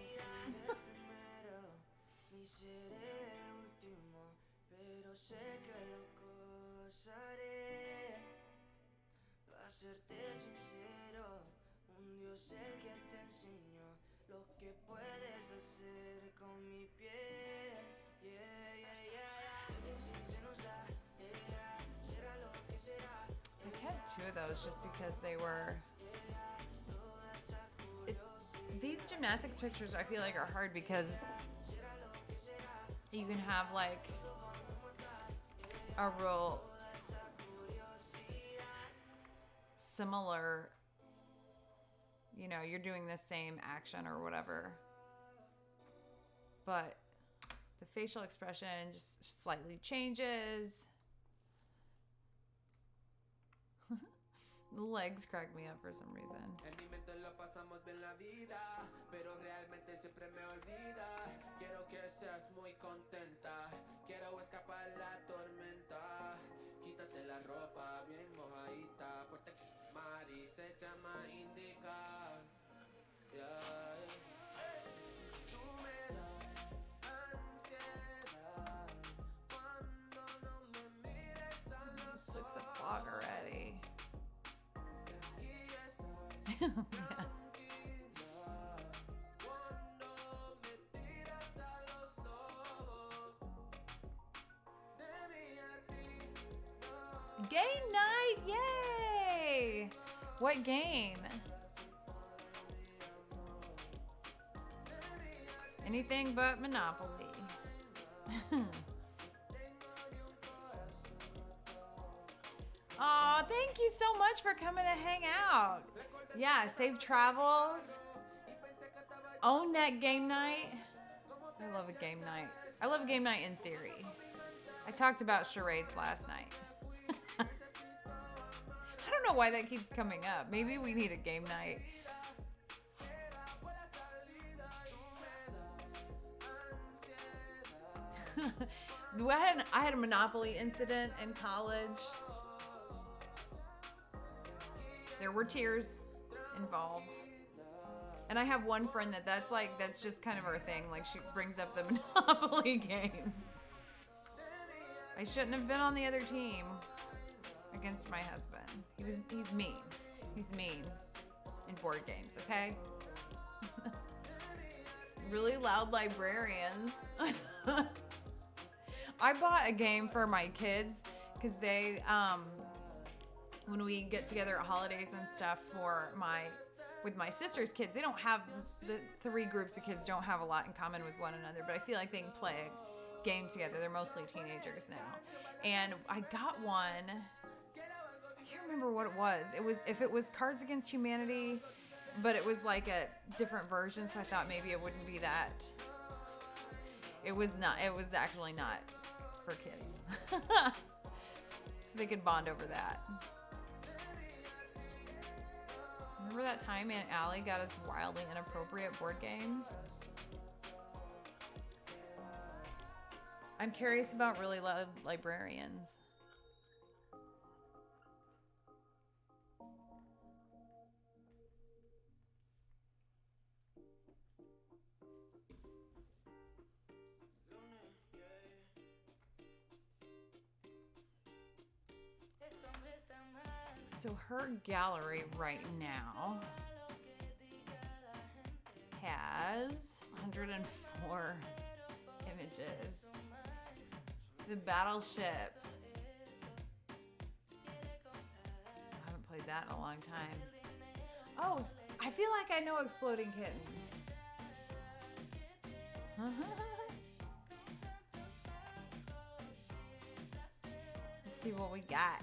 I kept 2 of those just because they were... These gymnastic pictures I feel like are hard because you can have like a real similar, you know, you're doing the same action or whatever, but the facial expression just slightly changes. The legs crack me up for some reason. En mi mente lo pasamos bien la vida, pero realmente siempre me olvida. Quiero que seas muy contenta, quiero escapar la tormenta. vlog already. Yeah. Game night! Yay! What game? Anything but Monopoly. Aw, thank you so much for coming to hang out. Yeah, safe travels. Own that game night. I love a game night. I love a game night in theory. I talked about charades last night. I don't know why that keeps coming up. Maybe we need a game night. I had a Monopoly incident in college. There were tears involved. And I have one friend that's just kind of her thing. Like, she brings up the Monopoly game. I shouldn't have been on the other team against my husband. He's mean. He's mean in board games, okay? Really loud librarians. I bought a game for my kids because they, when we get together at holidays and stuff with my sister's kids, they don't have, the three groups of kids don't have a lot in common with one another, but I feel like they can play a game together. They're mostly teenagers now. And I got one, I can't remember what it was. If it was Cards Against Humanity, but it was like a different version, so I thought maybe it wouldn't be that. It was actually not for kids. So they could bond over that. Remember that time Aunt Allie got us wildly inappropriate board game? I'm curious about really loud librarians. So her gallery right now has 104 images. The Battleship. I haven't played that in a long time. Oh, I feel like I know Exploding Kittens. Let's see what we got.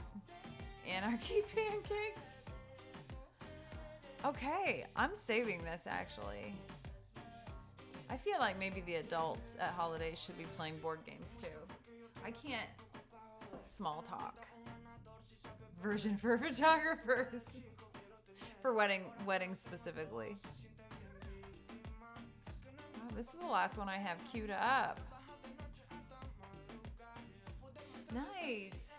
Anarchy Pancakes. Okay, I'm saving this actually. I feel like maybe the adults at holidays should be playing board games too. I can't small talk. Version for photographers. For weddings specifically. Oh, this is the last one I have queued up. Nice.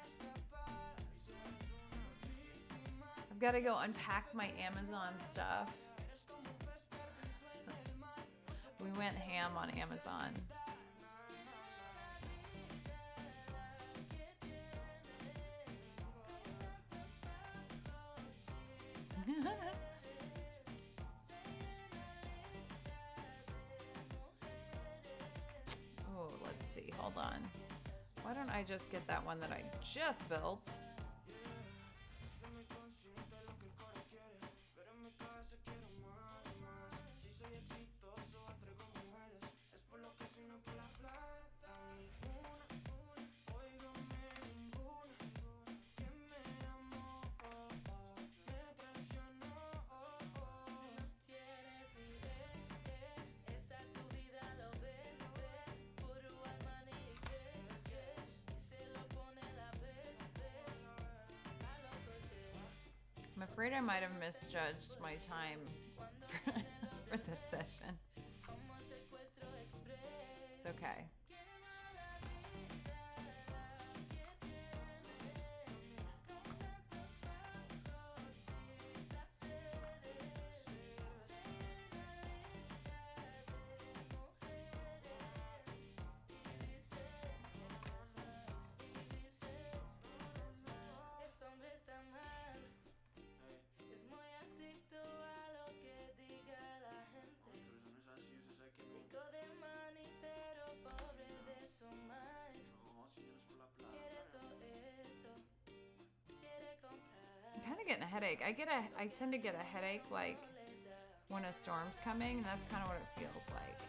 I've got to go unpack my Amazon stuff. We went ham on Amazon. Oh, let's see. Hold on. Why don't I just get that one that I just built? I'm afraid I might have misjudged my time for this session. It's okay. headache. I tend to get a headache like when a storm's coming, and that's kind of what it feels like.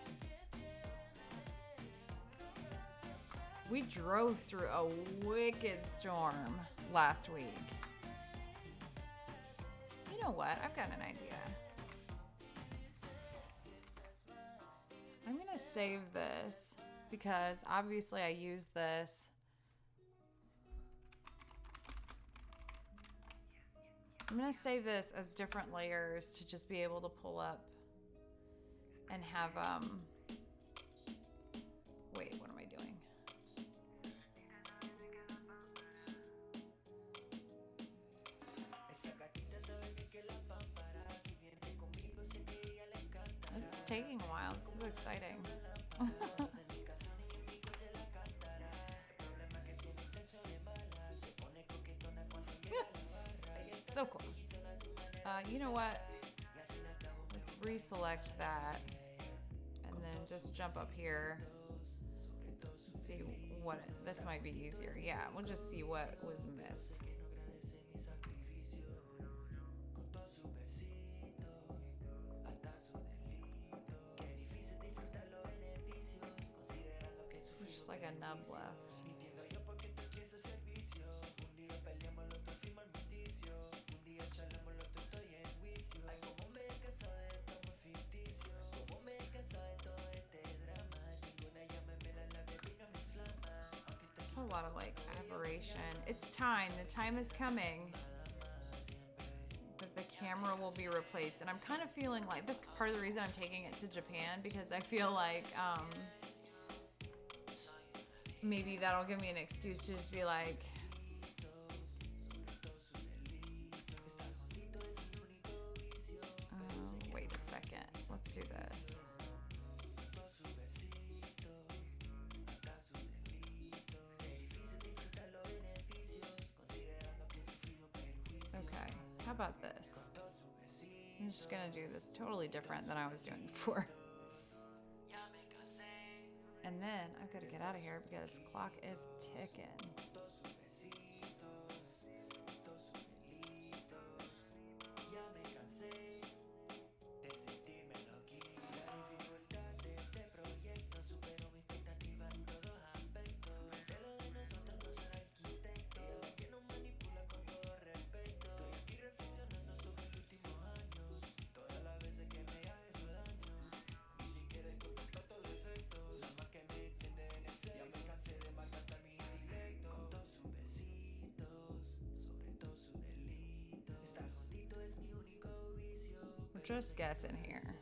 We drove through a wicked storm last week. You know what? I've got an idea. I'm gonna save this because obviously I use this. I'm gonna save this as different layers to just be able to pull up and have, wait, what am I doing? This is taking a while. This is exciting. So close. You know what? Let's reselect that and then just jump up here and see what this might be easier. Yeah, we'll just see what was missed. There's just like a nub left. A lot of like aberration. It's time. The time is coming that the camera will be replaced. And I'm kind of feeling like this part of the reason I'm taking it to Japan, because I feel like maybe that'll give me an excuse to just be like, wait a second. Let's do this. How about this? I'm just gonna do this totally different than I was doing before. And then I've got to get out of here because the clock is ticking. Just guessing here.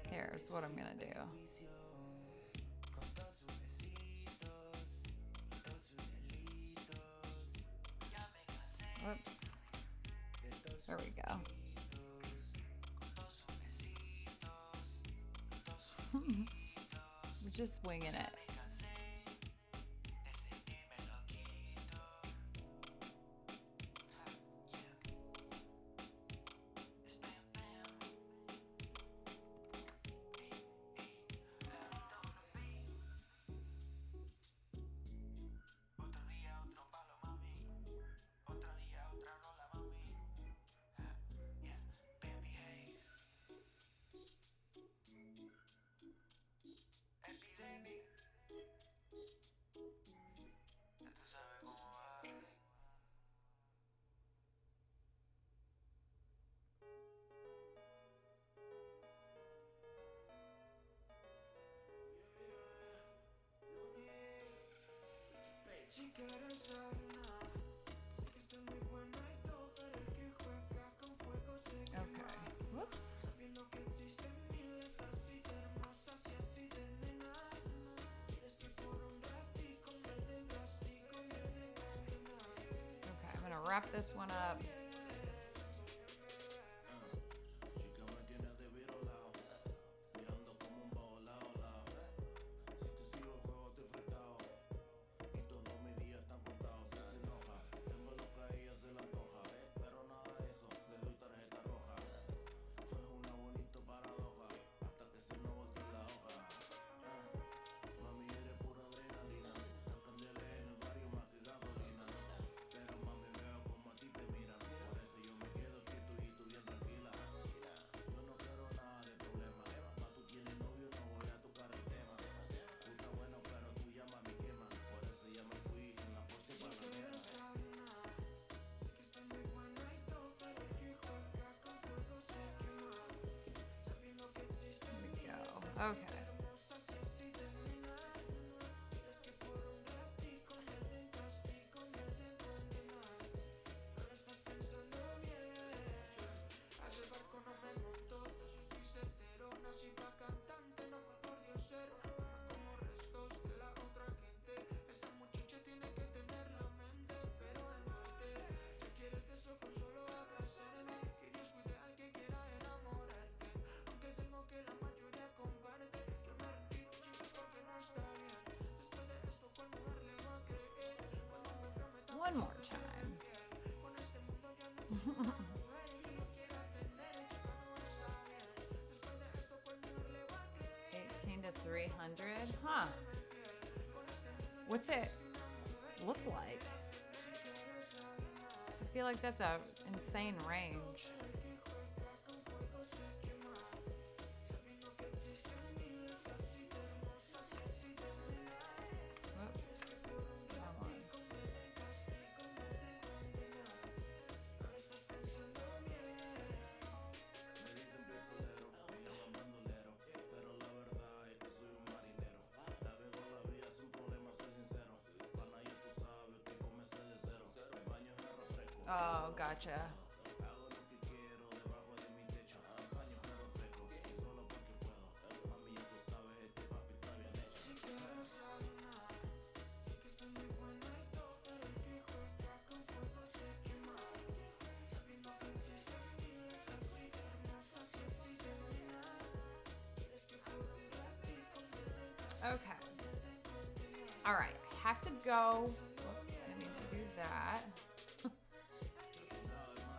Here's what I'm gonna do. Whoops. There we go. We're just winging it. Okay. Whoops. Okay, I'm gonna wrap this one up. Okay. One more time. 18 to 300? Huh. What's it look like? So I feel like that's a insane range. Whoops. Come on. Oh, gotcha. Okay. All right. Have to go. Whoops. I didn't mean to do that.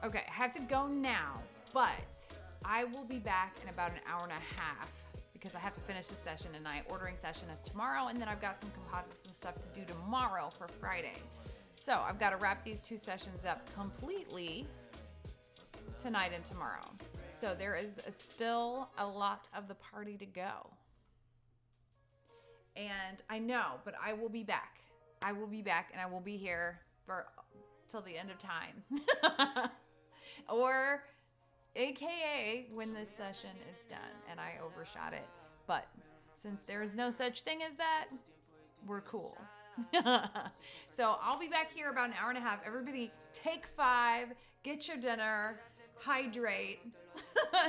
Okay, I have to go now, but I will be back in about an hour and a half because I have to finish the session tonight. Ordering session is tomorrow, and then I've got some composites and stuff to do tomorrow for Friday. So I've got to wrap these two sessions up completely tonight and tomorrow. So there is still a lot of the party to go. And I know, but I will be back. I will be back, and I will be here for till the end of time. Or AKA when this session is done and I overshot it. But since there is no such thing as that, we're cool. So I'll be back here about an hour and a half. Everybody take 5, get your dinner, hydrate,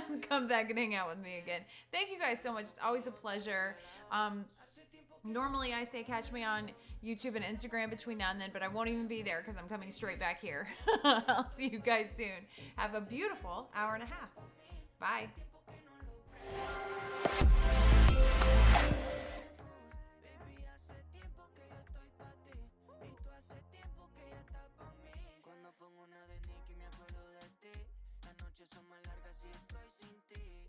and come back and hang out with me again. Thank you guys so much. It's always a pleasure. Normally I say catch me on YouTube and Instagram between now and then, but I won't even be there because I'm coming straight back here. I'll see you guys soon. Have a beautiful hour and a half. Bye.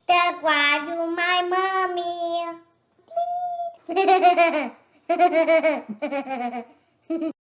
That's why you my mommy.